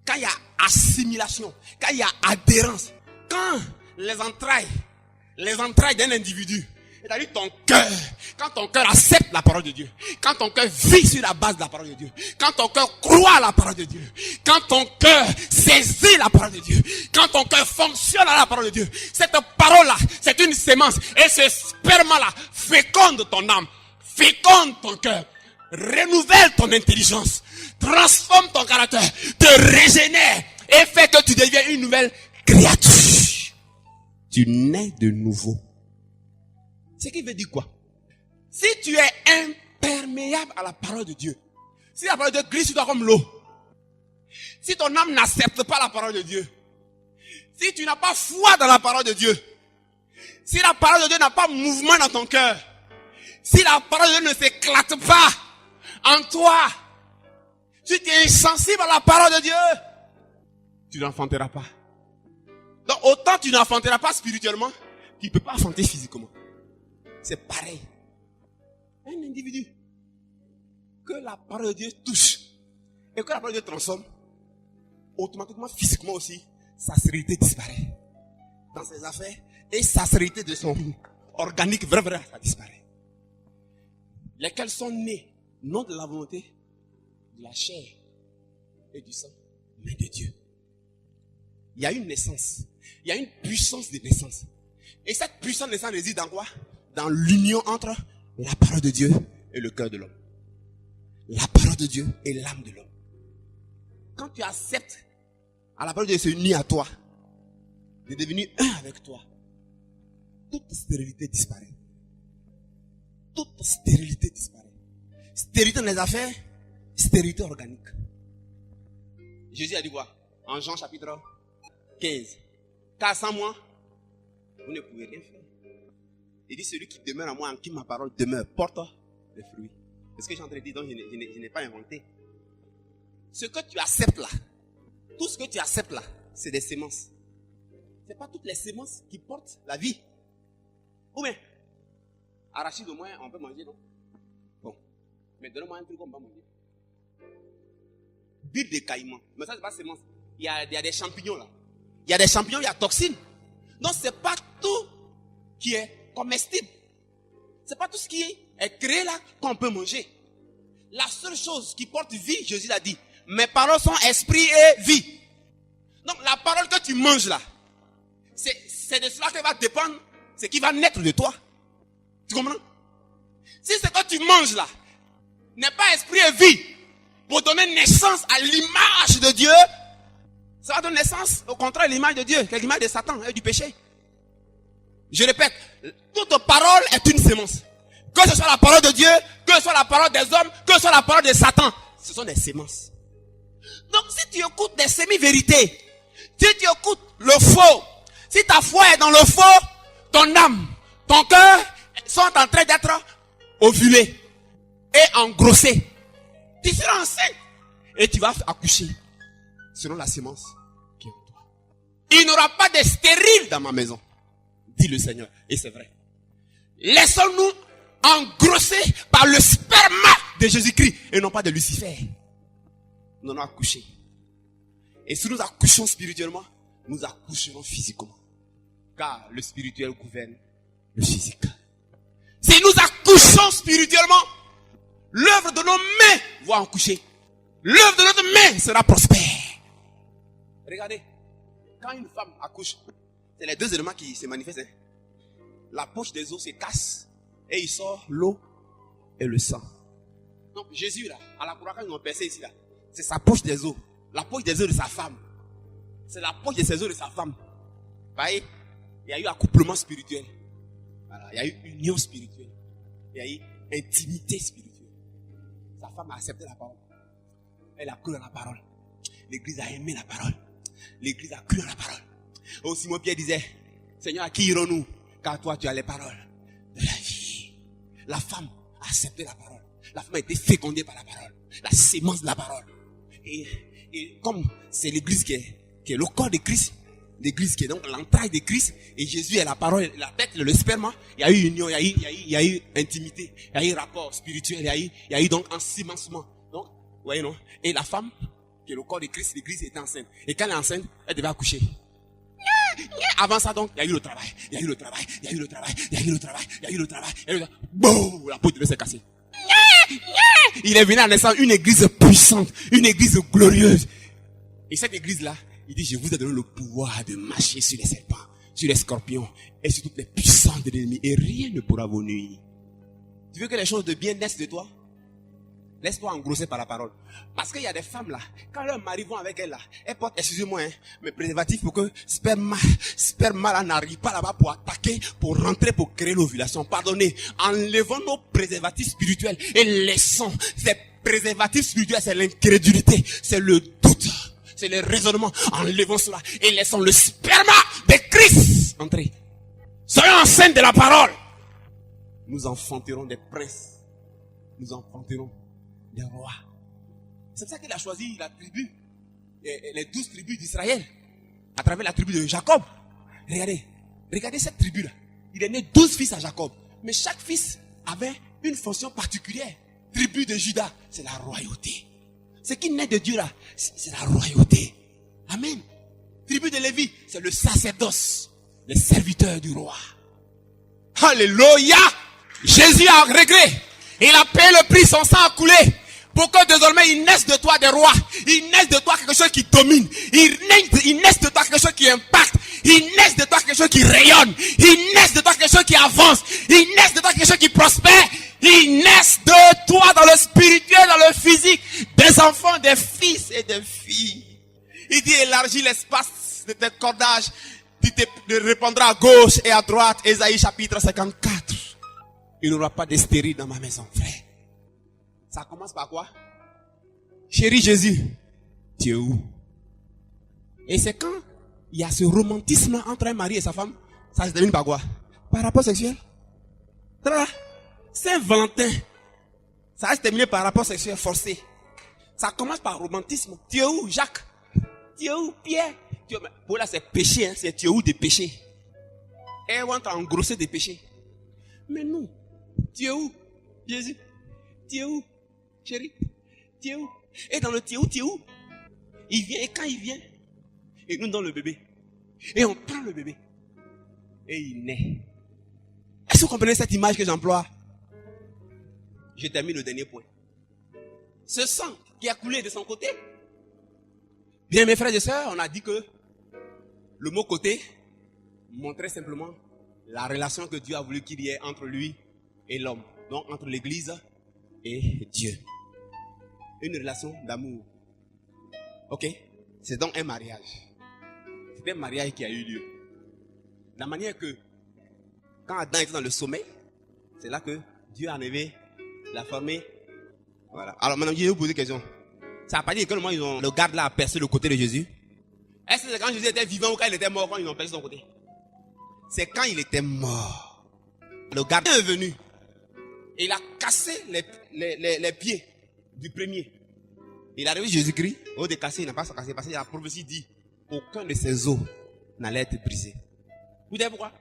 quand il y a assimilation, quand il y a adhérence, quand les entrailles d'un individu, c'est-à-dire ton cœur, quand ton cœur accepte la parole de Dieu, quand ton cœur vit sur la base de la parole de Dieu, quand ton cœur croit à la parole de Dieu, quand ton cœur saisit la parole de Dieu, quand ton cœur fonctionne à la parole de Dieu, cette parole-là, c'est une sémence, et ce sperma-là féconde ton âme, féconde ton cœur, renouvelle ton intelligence, transforme ton caractère, te régénère, et fait que tu deviens une nouvelle créature. Tu nais de nouveau. Ce qui veut dire quoi? Si tu es imperméable à la parole de Dieu, si la parole de Dieu glisse sur toi comme l'eau, si ton âme n'accepte pas la parole de Dieu, si tu n'as pas foi dans la parole de Dieu, si la parole de Dieu n'a pas mouvement dans ton cœur, si la parole de Dieu ne s'éclate pas en toi, si tu es insensible à la parole de Dieu, tu n'enfanteras pas. Donc autant tu n'enfanteras pas spirituellement, tu ne peux pas enfanter physiquement. C'est pareil. Un individu que la parole de Dieu touche et que la parole de Dieu transforme, automatiquement, physiquement aussi, sa sérénité disparaît dans ses affaires et sa sérénité de son organique, vrai, ça disparaît. Lesquels sont nés, non de la volonté, de la chair et du sang, mais de Dieu. Il y a une naissance, il y a une puissance de naissance. Et cette puissance de naissance réside dans quoi? Dans l'union entre la parole de Dieu et le cœur de l'homme. La parole de Dieu et l'âme de l'homme. Quand tu acceptes à la parole de Dieu de se unir à toi, de devenir un avec toi, toute stérilité disparaît. Toute stérilité disparaît. Stérilité dans les affaires, stérilité organique. Jésus a dit quoi? En Jean chapitre 15. Car sans moi, vous ne pouvez rien faire. Il dit, celui qui demeure en moi, en qui ma parole demeure, porte des fruits. C'est ce que j'ai en train de dire, donc je n'ai pas inventé. Ce que tu acceptes là, tout ce que tu acceptes là, c'est des sémences. Ce n'est pas toutes les sémences qui portent la vie. Ou bien, arachide au moins, on peut manger, non? Bon. Mais donne-moi un truc qu'on va manger. Bulle de caïman. Mais ça, c'est pas sémence. Il y a des champignons là. Il y a des champignons, il y a toxines. Donc, c'est pas tout qui est comestible. C'est pas tout ce qui est créé là qu'on peut manger. La seule chose qui porte vie, Jésus l'a dit, mes paroles sont esprit et vie. Donc la parole que tu manges là, c'est de cela que va dépendre ce qui va naître de toi. Tu comprends? Si ce que tu manges là n'est pas esprit et vie pour donner naissance à l'image de Dieu, ça va donner naissance au contraire à l'image de Dieu, qui est l'image de Satan et du péché. Je répète, toute parole est une sémence. Que ce soit la parole de Dieu, que ce soit la parole des hommes, que ce soit la parole de Satan, ce sont des sémences. Donc si tu écoutes des semi-vérités, si tu écoutes le faux, si ta foi est dans le faux, ton âme, ton cœur sont en train d'être ovulés et engrossés. Tu seras enceinte et tu vas accoucher selon la sémence qui est en toi. Il n'y aura pas de stérile dans ma maison, dit le Seigneur. Et c'est vrai. Laissons-nous engrosser par le sperma de Jésus-Christ et non pas de Lucifer. Nous allons accoucher. Et si nous accouchons spirituellement, nous accoucherons physiquement. Car le spirituel gouverne le physique. Si nous accouchons spirituellement, l'œuvre de nos mains va accoucher. L'œuvre de notre main sera prospère. Regardez, quand une femme accouche, c'est les deux éléments qui se manifestent. La poche des os se casse et il sort l'eau et le sang. Donc Jésus là, à la croix quand ils ont percé ici là, c'est sa poche des os. La poche des os de sa femme. C'est la poche de ses os de sa femme. Vous voyez, il y a eu accouplement spirituel. Voilà, il y a eu union spirituelle. Il y a eu intimité spirituelle. Sa femme a accepté la parole. Elle a cru à la parole. L'église a aimé la parole. L'église a cru à la parole. Oh, Simon Pierre disait, Seigneur, à qui irons-nous? Car toi, tu as les paroles de la vie. La femme a accepté la parole. La femme a été fécondée par la parole. La sémence de la parole. Et comme c'est l'église qui est le corps de Christ, l'église qui est donc l'entraille de Christ, et Jésus est la parole, la tête, le sperme, il y a eu union, il y a eu intimité, il y a eu rapport spirituel, il y a eu donc ensemencement. Donc, vous voyez non? Et la femme, qui est le corps de Christ, l'église était enceinte. Et quand elle est enceinte, elle devait accoucher. Avant ça donc, il y a eu le travail, Boum, la peau devait se casser. Il est venu à naissance une église puissante, une église glorieuse. Et cette église-là, il dit, je vous ai donné le pouvoir de marcher sur les serpents, sur les scorpions et sur toutes les puissances de l'ennemi. Et rien ne pourra vous nuire. Tu veux que les choses de bien naissent de toi? Laisse-toi engrosser par la parole. Parce qu'il y a des femmes là, quand leurs maris vont avec elles là, elles portent, excusez-moi, mais préservatif pour que sperma là n'arrive pas là-bas pour attaquer, pour rentrer, pour créer l'ovulation. Pardonnez, enlevons nos préservatifs spirituels et laissons ces préservatifs spirituels, c'est l'incrédulité, c'est le doute, c'est le raisonnement. Enlevons cela et laissons le sperma de Christ entrer. Soyons enceintes de la parole. Nous enfanterons des princes. Nous enfanterons des rois. C'est pour ça qu'il a choisi la tribu, les 12 tribus d'Israël, à travers la tribu de Jacob. Regardez cette tribu-là. Il est né 12 fils à Jacob. Mais chaque fils avait une fonction particulière. Tribu de Juda, c'est la royauté. Ce qui naît de Dieu là, c'est la royauté. Amen. Tribu de Lévi, c'est le sacerdoce, les serviteurs du roi. Alléluia. Jésus a réglé. Il a payé le prix, son sang a coulé. Pour que désormais il naisse de toi des rois. Il naisse de toi quelque chose qui domine. Il naisse de toi quelque chose qui impacte. Il naisse de toi quelque chose qui rayonne. Il naisse de toi quelque chose qui avance. Il naisse de toi quelque chose qui prospère. Il naisse de toi dans le spirituel, dans le physique. Des enfants, des fils et des filles. Il dit élargis l'espace de tes cordages. Tu te répandras à gauche et à droite. Ésaïe chapitre 54. Il n'y aura pas de stérile dans ma maison, frère. Ça commence par quoi? Chéri Jésus, tu es où? Et c'est quand il y a ce romantisme entre un mari et sa femme, ça se termine par quoi? Par rapport sexuel. Saint-Valentin, ça va se terminer par rapport sexuel forcé. Ça commence par romantisme. Tu es où, Jacques? Tu es où, Pierre? Pour là, c'est péché, hein? C'est tu es où des péchés? Et on va engrosser des péchés. Mais nous, tu es où, Jésus? Tu es où, chérie? Tu es où? Et dans le tu es où? Il vient, et quand il vient, il nous donne le bébé. Et on prend le bébé. Et il naît. Est-ce que vous comprenez cette image que j'emploie? Je termine le dernier point. Ce sang qui a coulé de son côté. Bien, mes frères et sœurs, on a dit que Le mot côté montrait simplement la relation que Dieu a voulu qu'il y ait entre lui et l'homme. Donc entre l'église et Dieu. Une relation d'amour. Ok? C'est donc un mariage. C'est un mariage qui a eu lieu. De la manière que quand Adam était dans le sommeil, c'est là que Dieu a enlevé, l'a formé. Voilà. Alors maintenant, je vais vous poser une question. Ça n'a pas dit que moment le garde là a percé le côté de Jésus? Est-ce que c'est quand Jésus était vivant ou quand il était mort, quand ils ont percé son côté? C'est quand il était mort. Le gardien est venu. Et il a cassé les pieds du premier. Il a arrivé Jésus-Christ. Au lieu de casser, il n'a pas cassé. Parce que la prophétie dit aucun de ses os n'allait être brisé. Vous savez pourquoi?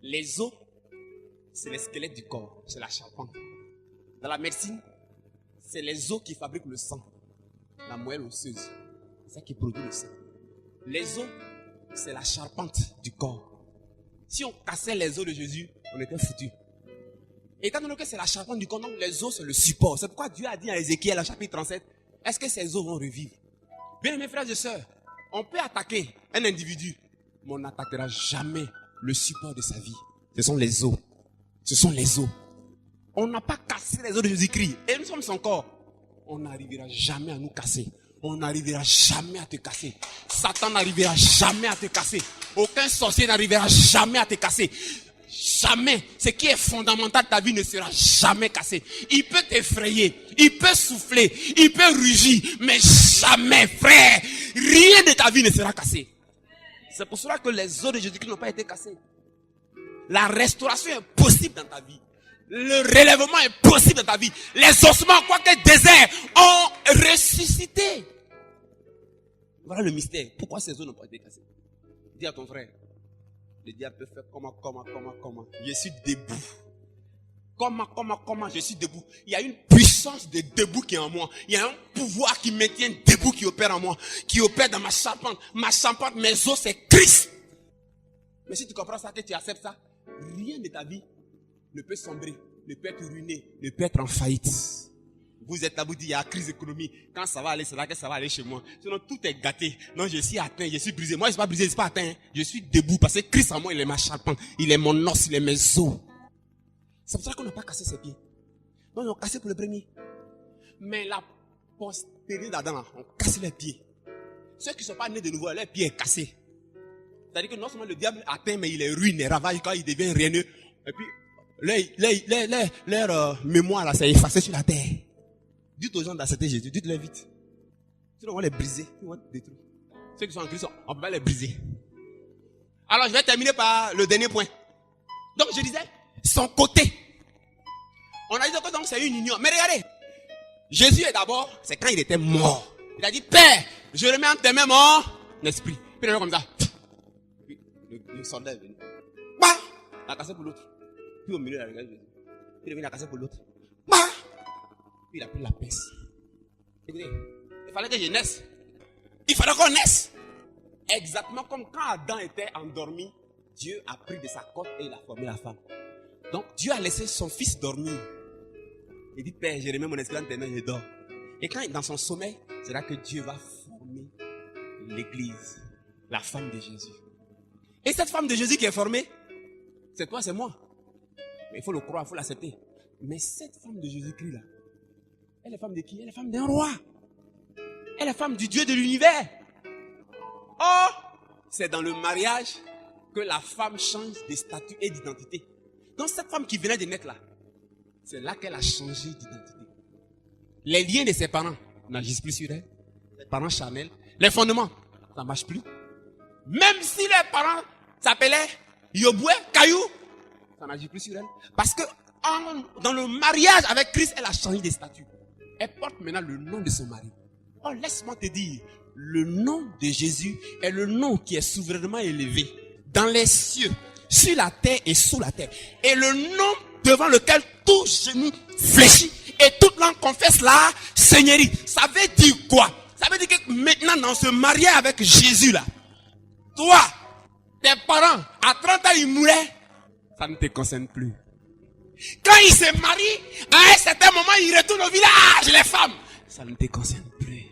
Les os, c'est les squelettes du corps. C'est la charpente. Dans la médecine, c'est les os qui fabriquent le sang. La moelle osseuse. C'est ça qui produit le sang. Les os, c'est la charpente du corps. Si on cassait les os de Jésus, on était foutus. Étant donné que c'est la charpente du corps, donc les os, c'est le support. C'est pourquoi Dieu a dit à Ézéchiel, à chapitre 37, est-ce que ces os vont revivre? Bien, mes frères et sœurs, on peut attaquer un individu, mais on n'attaquera jamais le support de sa vie. Ce sont les os. Ce sont les os. On n'a pas cassé les os de Jésus-Christ. Et nous sommes son corps. On n'arrivera jamais à nous casser. On n'arrivera jamais à te casser. Satan n'arrivera jamais à te casser. Aucun sorcier n'arrivera jamais à te casser. Jamais. Ce qui est fondamental de ta vie ne sera jamais cassé. Il peut t'effrayer, il peut souffler, il peut rugir, mais jamais, frère, rien de ta vie ne sera cassé. C'est pour cela que les os de Jésus-Christ n'ont pas été cassés. La restauration est possible dans ta vie. Le relèvement est possible dans ta vie. Les ossements, quoique déserts, ont ressuscité. Voilà le mystère. Pourquoi ces os n'ont pas été cassés? Dis à ton frère. Le diable peut faire comment. Je suis debout. Comment je suis debout. Il y a une puissance de debout qui est en moi. Il y a un pouvoir qui me tient debout, qui opère en moi. Qui opère dans ma charpente. Ma charpente, mes os, c'est Christ. Mais si tu comprends ça, que tu acceptes ça, rien de ta vie ne peut sombrer, ne peut être ruiné, ne peut être en faillite. Vous êtes là, vous dites, il y a crise économique. Quand ça va aller, c'est là que ça va aller chez moi. Sinon, tout est gâté. Non, je suis atteint, je suis brisé. Moi, je ne suis pas brisé, je ne suis pas atteint. Hein. Je suis debout parce que Christ en moi, il est ma charpente. Il est mon os, il est mes os. C'est pour ça qu'on n'a pas cassé ses pieds. Non, ils ont cassé pour le premier. Mais la postérité d'Adam, on casse les pieds. Ceux qui ne sont pas nés de nouveau, leur pied est cassé. C'est-à-dire que non seulement le diable atteint, mais il est ruiné, il ravage quand il devient réneux. Et puis, leur mémoire là, c'est effacé sur la terre. Dites aux gens d'accepter Jésus, dites-le vite. Sinon, on va les briser, on va les détruire. Ceux qui sont en Christ, on ne peut pas les briser. Alors, je vais terminer par le dernier point. Donc, je disais, son côté. On a dit que donc c'est une union. Mais regardez, Jésus est d'abord, c'est quand il était mort. Il a dit, Père, je remets en tes mains mon esprit. Puis il est comme ça. Puis le soldat est venu. Bah! Il a cassé pour l'autre. Puis au milieu, il a regardé Jésus. Puis il est venu, il a cassé pour l'autre. Bah! Puis il a pris la pince. Écoutez, il fallait que je naisse. Il fallait qu'on naisse. Exactement comme quand Adam était endormi, Dieu a pris de sa côte et il a formé la femme. Donc Dieu a laissé son fils dormir. Il dit, Père, je remets mon esprit dans tes mains, je dors. Et quand il est dans son sommeil, c'est là que Dieu va former l'église, la femme de Jésus. Et cette femme de Jésus qui est formée, c'est toi, c'est moi. Mais il faut le croire, il faut l'accepter. Mais cette femme de Jésus-Christ là, elle est femme de qui? Elle est femme d'un roi. Elle est femme du Dieu de l'univers. Oh, c'est dans le mariage que la femme change de statut et d'identité. Donc cette femme qui venait de naître là, c'est là qu'elle a changé d'identité. Les liens de ses parents n'agissent plus sur elle. Les parents charnels. Les fondements, ça ne marche plus. Même si les parents s'appelaient Yoboué, Caillou, ça n'agit plus sur elle. Parce que dans le mariage avec Christ, elle a changé de statut. Elle porte maintenant le nom de son mari. Oh, laisse-moi te dire, le nom de Jésus est le nom qui est souverainement élevé dans les cieux, sur la terre et sous la terre. Et le nom devant lequel tout genou fléchit et toute langue confesse la Seigneurie. Ça veut dire quoi? Ça veut dire que maintenant dans ce mariage avec Jésus là, toi, tes parents, à 30 ans ils mouraient, ça ne te concerne plus. Quand ils se marient, à un certain moment ils retournent au village, les femmes, ça ne te concerne plus.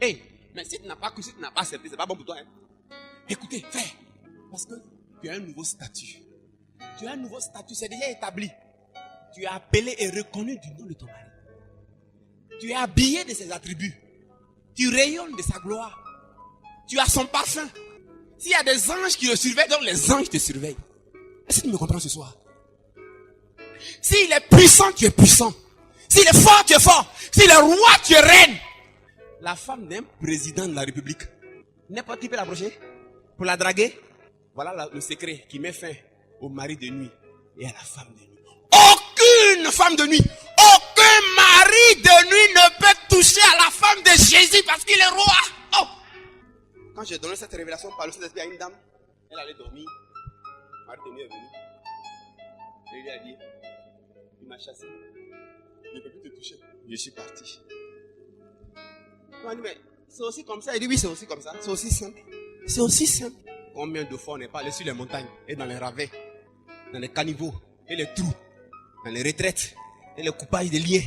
Hey, mais si tu n'as pas cru, si tu n'as pas accepté, c'est pas bon pour toi. Hein? Écoutez, frère, parce que tu as un nouveau statut. Tu as un nouveau statut, c'est déjà établi. Tu es appelé et reconnu du nom de ton mari. Tu es habillé de ses attributs. Tu rayonnes de sa gloire. Tu as son parfum. S'il y a des anges qui le surveillent, donc les anges te surveillent. Est-ce que tu me comprends ce soir? S'il est puissant, tu es puissant. S'il est fort, tu es fort. S'il est roi, tu es reine. La femme d'un président de la République, n'importe qui peut l'approcher pour la draguer. Voilà le secret qui met fin au mari de nuit et à la femme de nuit. Aucune femme de nuit, aucun mari de nuit ne peut toucher à la femme de Jésus parce qu'il est roi. Oh! Quand j'ai donné cette révélation par le Saint-Esprit à une dame, elle allait dormir. Le mari de nuit est venu. Et il lui a dit, il m'a chassé. Je ne peux plus te toucher. Je suis parti. On m'a dit, mais c'est aussi comme ça. Il dit, oui, c'est aussi comme ça. C'est aussi simple. C'est aussi simple. Combien de fois on n'est pas allé sur les montagnes et dans les ravins, dans les caniveaux et les trous, dans les retraites et les coupages de liens,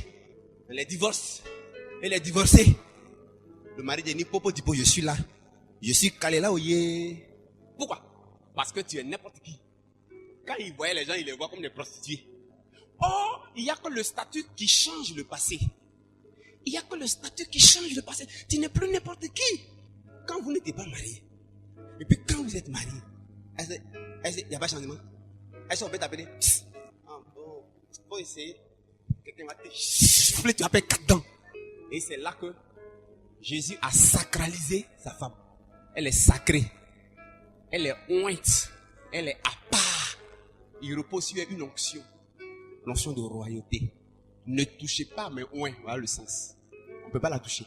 dans les divorces et les divorcés. Le mari de Nipopo dit, je suis là. Je suis calé là où il est. Pourquoi? Parce que tu es n'importe qui. Quand il voyait les gens, il les voit comme des prostituées. Or, il n'y a que le statut qui change le passé. Il n'y a que le statut qui change le passé. Tu n'es plus n'importe qui. Quand vous n'étiez pas marié, et puis quand vous êtes marié, il n'y a pas de changement. Est-ce qu'on peut t'appeler? Ah bon, faut essayer. Quelqu'un va te souffler, tu appelles 4 dents. Et c'est là que Jésus a sacralisé sa femme. Elle est sacrée. Elle est ointe. Elle est à part. Il repose sur une onction. L'onction de royauté. Ne touchez pas, mais oint. Voilà le sens. On ne peut pas la toucher.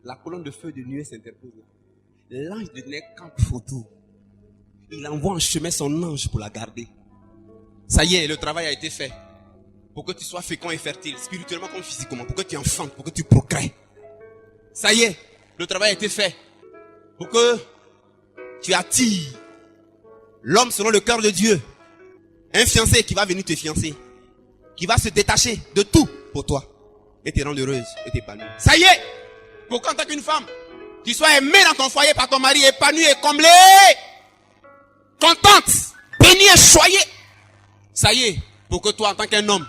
La colonne de feu de nuée s'interpose. L'ange de Dieu campe autour. Il envoie en chemin son ange pour la garder. Ça y est, le travail a été fait. Pour que tu sois fécond et fertile, spirituellement comme physiquement. Pour que tu enfantes, pour que tu procrées. Ça y est, le travail a été fait. Pour que tu attires l'homme selon le cœur de Dieu. Un fiancé qui va venir te fiancer. Qui va se détacher de tout pour toi. Et te rendre heureuse et t'épanouir. Ça y est, pour qu'en tant qu'une femme, tu sois aimée dans ton foyer par ton mari, épanouie et comblée. Contente, bénie et choyée. Ça y est, pour que toi en tant qu'un homme,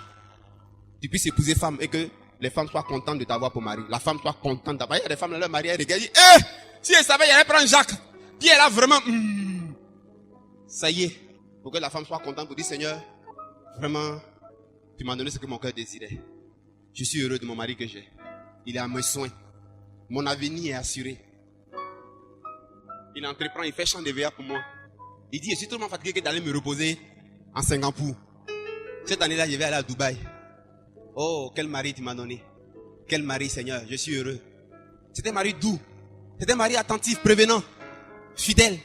tu puisses épouser femme et que les femmes soient contentes de t'avoir pour mari. La femme soit contente d'avoir. Il y a des femmes, leur mari, elles regardent, disent, si elle savait, elle allait prendre Jacques. Puis elle a vraiment, ça y est, pour que la femme soit contente pour dire, Seigneur, vraiment, tu m'as donné ce que mon cœur désirait. Je suis heureux de mon mari que j'ai. Il est à mes soins. Mon avenir est assuré. Il entreprend, il fait chant de veillard pour moi. Il dit, je suis tellement fatigué que d'aller me reposer en Singapour. Cette année-là, je vais aller à Dubaï. Oh, quel mari tu m'as donné. Quel mari, Seigneur, je suis heureux. C'est un mari doux. C'est un mari attentif, prévenant, fidèle.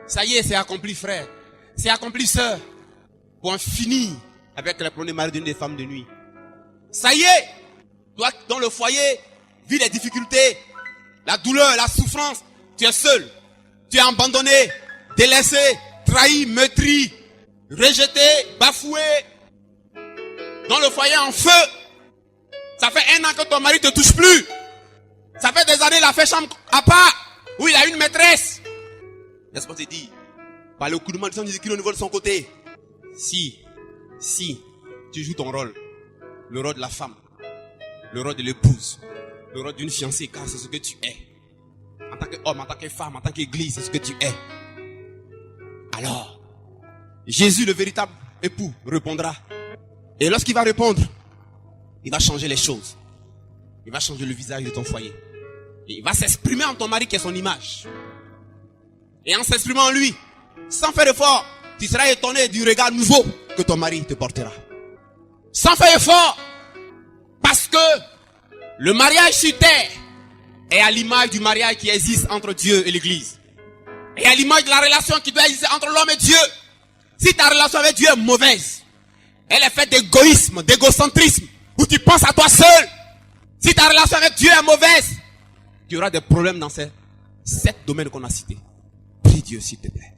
Ça y est, c'est accompli, frère. C'est accompli, sœur. Pour en finir avec le premier mari d'une des femmes de nuit. Ça y est, toi, dans le foyer, vis les difficultés, la douleur, la souffrance. Tu es seul. Tu es abandonné, délaissé, trahi, meurtri, rejeté, bafoué. Dans le foyer en feu. Ça fait 1 an que ton mari ne te touche plus. Ça fait des années, il a fait chambre à part, où il a une maîtresse. N'est-ce pas te dire, par le coup de main de Jésus-Christ au niveau de son côté. Si tu joues ton rôle, le rôle de la femme, le rôle de l'épouse, le rôle d'une fiancée, car c'est ce que tu es. En tant qu'homme, en tant que femme, en tant qu'église, c'est ce que tu es. Alors, Jésus, le véritable époux, répondra. Et lorsqu'il va répondre, il va changer les choses. Il va changer le visage de ton foyer. Et il va s'exprimer en ton mari qui est son image. Et en s'exprimant en lui, sans faire effort, tu seras étonné du regard nouveau que ton mari te portera. Sans faire effort, parce que le mariage sur terre est à l'image du mariage qui existe entre Dieu et l'Église. Et à l'image de la relation qui doit exister entre l'homme et Dieu. Si ta relation avec Dieu est mauvaise, elle est faite d'égoïsme, d'égocentrisme, où tu penses à toi seul. Si ta relation avec Dieu est mauvaise, tu auras des problèmes dans ces 7 domaines qu'on a cités. Prie Dieu s'il te plaît.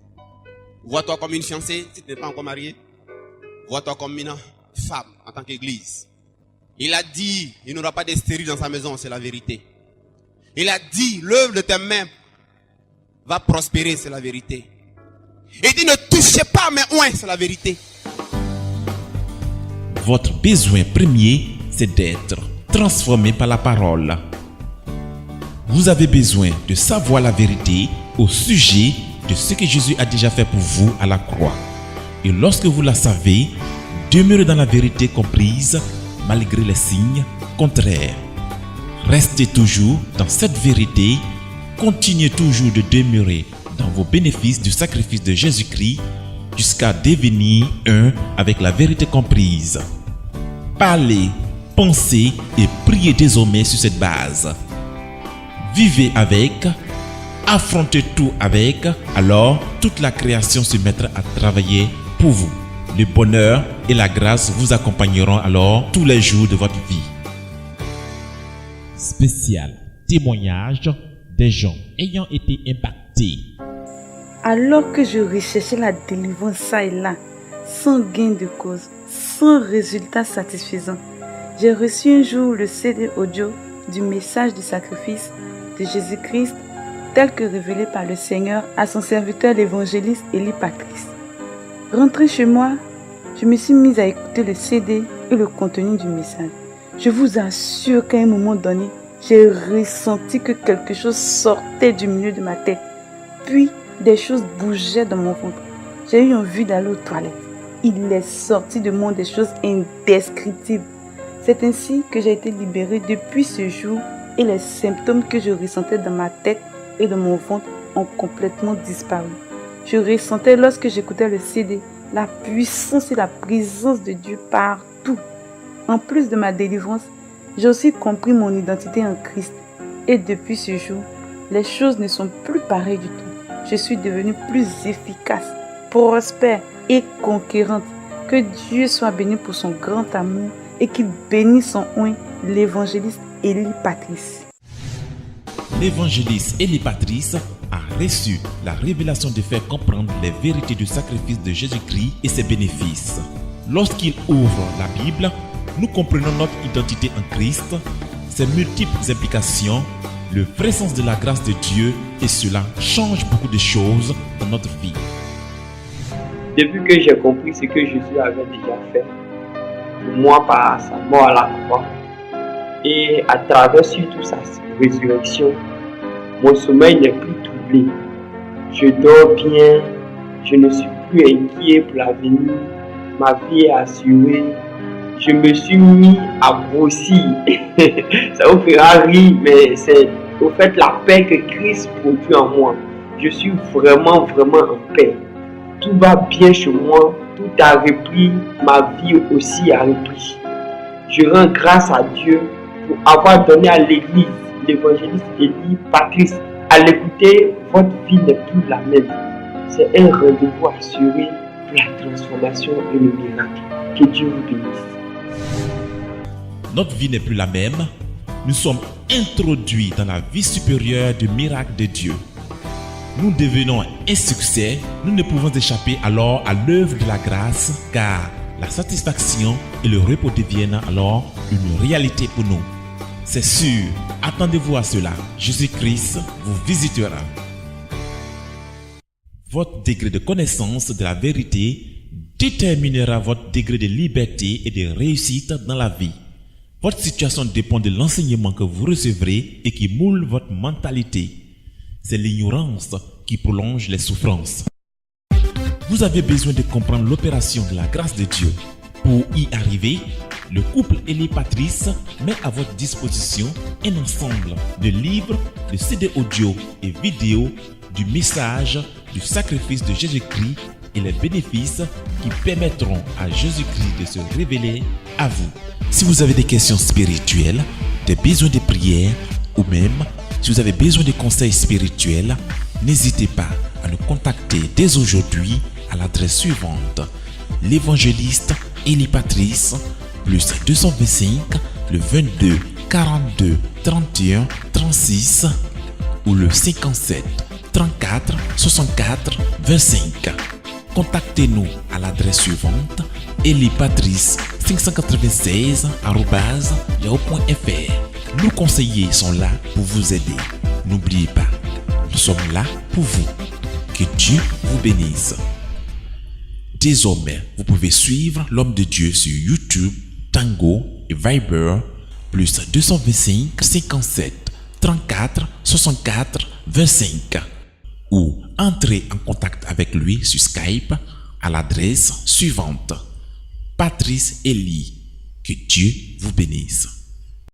Vois-toi comme une fiancée si tu n'es pas encore marié. Vois-toi comme une femme en tant qu'église. Il a dit, il n'y aura pas de stérile dans sa maison, c'est la vérité. Il a dit, l'œuvre de tes mains va prospérer, c'est la vérité. Il dit ne touchez pas mes oins, c'est la vérité. Votre besoin premier, c'est d'être transformé par la parole. Vous avez besoin de savoir la vérité au sujet de ce que Jésus a déjà fait pour vous à la croix. Et lorsque vous la savez, demeurez dans la vérité comprise malgré les signes contraires. Restez toujours dans cette vérité, continuez toujours de demeurer dans vos bénéfices du sacrifice de Jésus-Christ jusqu'à devenir un avec la vérité comprise. Parlez, pensez et priez désormais sur cette base. Vivez avec, affrontez tout avec, alors toute la création se mettra à travailler pour vous. Le bonheur et la grâce vous accompagneront alors tous les jours de votre vie. Spécial témoignage des gens ayant été impactés. Alors que je recherchais la délivrance ça et là, sans gain de cause, sans résultat satisfaisant, j'ai reçu un jour le CD audio du message du sacrifice de Jésus-Christ tel que révélé par le Seigneur à son serviteur l'évangéliste Élie Patrice. Rentré chez moi, je me suis mise à écouter le CD et le contenu du message. Je vous assure qu'à un moment donné, j'ai ressenti que quelque chose sortait du milieu de ma tête. Puis, des choses bougeaient dans mon ventre. J'ai eu envie d'aller aux toilettes. Il est sorti de moi des choses indescriptibles. C'est ainsi que j'ai été libérée depuis ce jour et les symptômes que je ressentais dans ma tête et dans mon ventre ont complètement disparu. Je ressentais lorsque j'écoutais le CD la puissance et la présence de Dieu partout. En plus de ma délivrance, j'ai aussi compris mon identité en Christ. Et depuis ce jour, les choses ne sont plus pareilles du tout. Je suis devenue plus efficace, prospère et conquérante. Que Dieu soit béni pour son grand amour et qu'il bénisse son oint, l'évangéliste Élie Patrice. L'évangéliste Élie Patrice a reçu la révélation de faire comprendre les vérités du sacrifice de Jésus-Christ et ses bénéfices. Lorsqu'il ouvre la Bible, nous comprenons notre identité en Christ, ses multiples implications, le vrai sens de la grâce de Dieu et cela change beaucoup de choses dans notre vie. Depuis que j'ai compris ce que Jésus avait déjà fait pour moi par sa mort à la croix et à travers surtout sa résurrection, mon sommeil n'est plus troublé. Je dors bien, je ne suis plus inquiet pour l'avenir, ma vie est assurée. Je me suis mis à grossir. Ça vous fera rire, mais c'est au fait la paix que Christ produit en moi. Je suis vraiment en paix. Tout va bien chez moi, tout a repris, ma vie aussi a repris. Je rends grâce à Dieu pour avoir donné à l'église, l'évangéliste Élie Patrice. À l'écouter, votre vie n'est plus la même. C'est un rendez-vous assuré pour la transformation et le miracle. Que Dieu vous bénisse. Notre vie n'est plus la même. Nous sommes introduits dans la vie supérieure du miracle de Dieu. Nous devenons un succès. Nous ne pouvons échapper alors à l'œuvre de la grâce, car la satisfaction et le repos deviennent alors une réalité pour nous. C'est sûr, attendez-vous à cela. Jésus-Christ vous visitera. Votre degré de connaissance de la vérité déterminera votre degré de liberté et de réussite dans la vie. Votre situation dépend de l'enseignement que vous recevrez et qui moule votre mentalité. C'est l'ignorance qui prolonge les souffrances. Vous avez besoin de comprendre l'opération de la grâce de Dieu. Pour y arriver, le couple Élie Patrice met à votre disposition un ensemble de livres, de CD audio et vidéo du message du sacrifice de Jésus-Christ et les bénéfices qui permettront à Jésus-Christ de se révéler à vous. Si vous avez des questions spirituelles, des besoins de prière ou même si vous avez besoin de conseils spirituels, n'hésitez pas à nous contacter dès aujourd'hui à l'adresse suivante: l'évangéliste Élie Patrice, plus 225 le 22 42 31 36 ou le 57 34 64 25. Contactez-nous à l'adresse suivante: eliepatrice596@yahoo.fr. Nos conseillers sont là pour vous aider. N'oubliez pas, nous sommes là pour vous. Que Dieu vous bénisse. Désormais, vous pouvez suivre l'homme de Dieu sur YouTube, Tango et Viber, plus 225 57 34 64 25, ou entrer en contact avec lui sur Skype à l'adresse suivante: Patrice Elie. Que Dieu vous bénisse.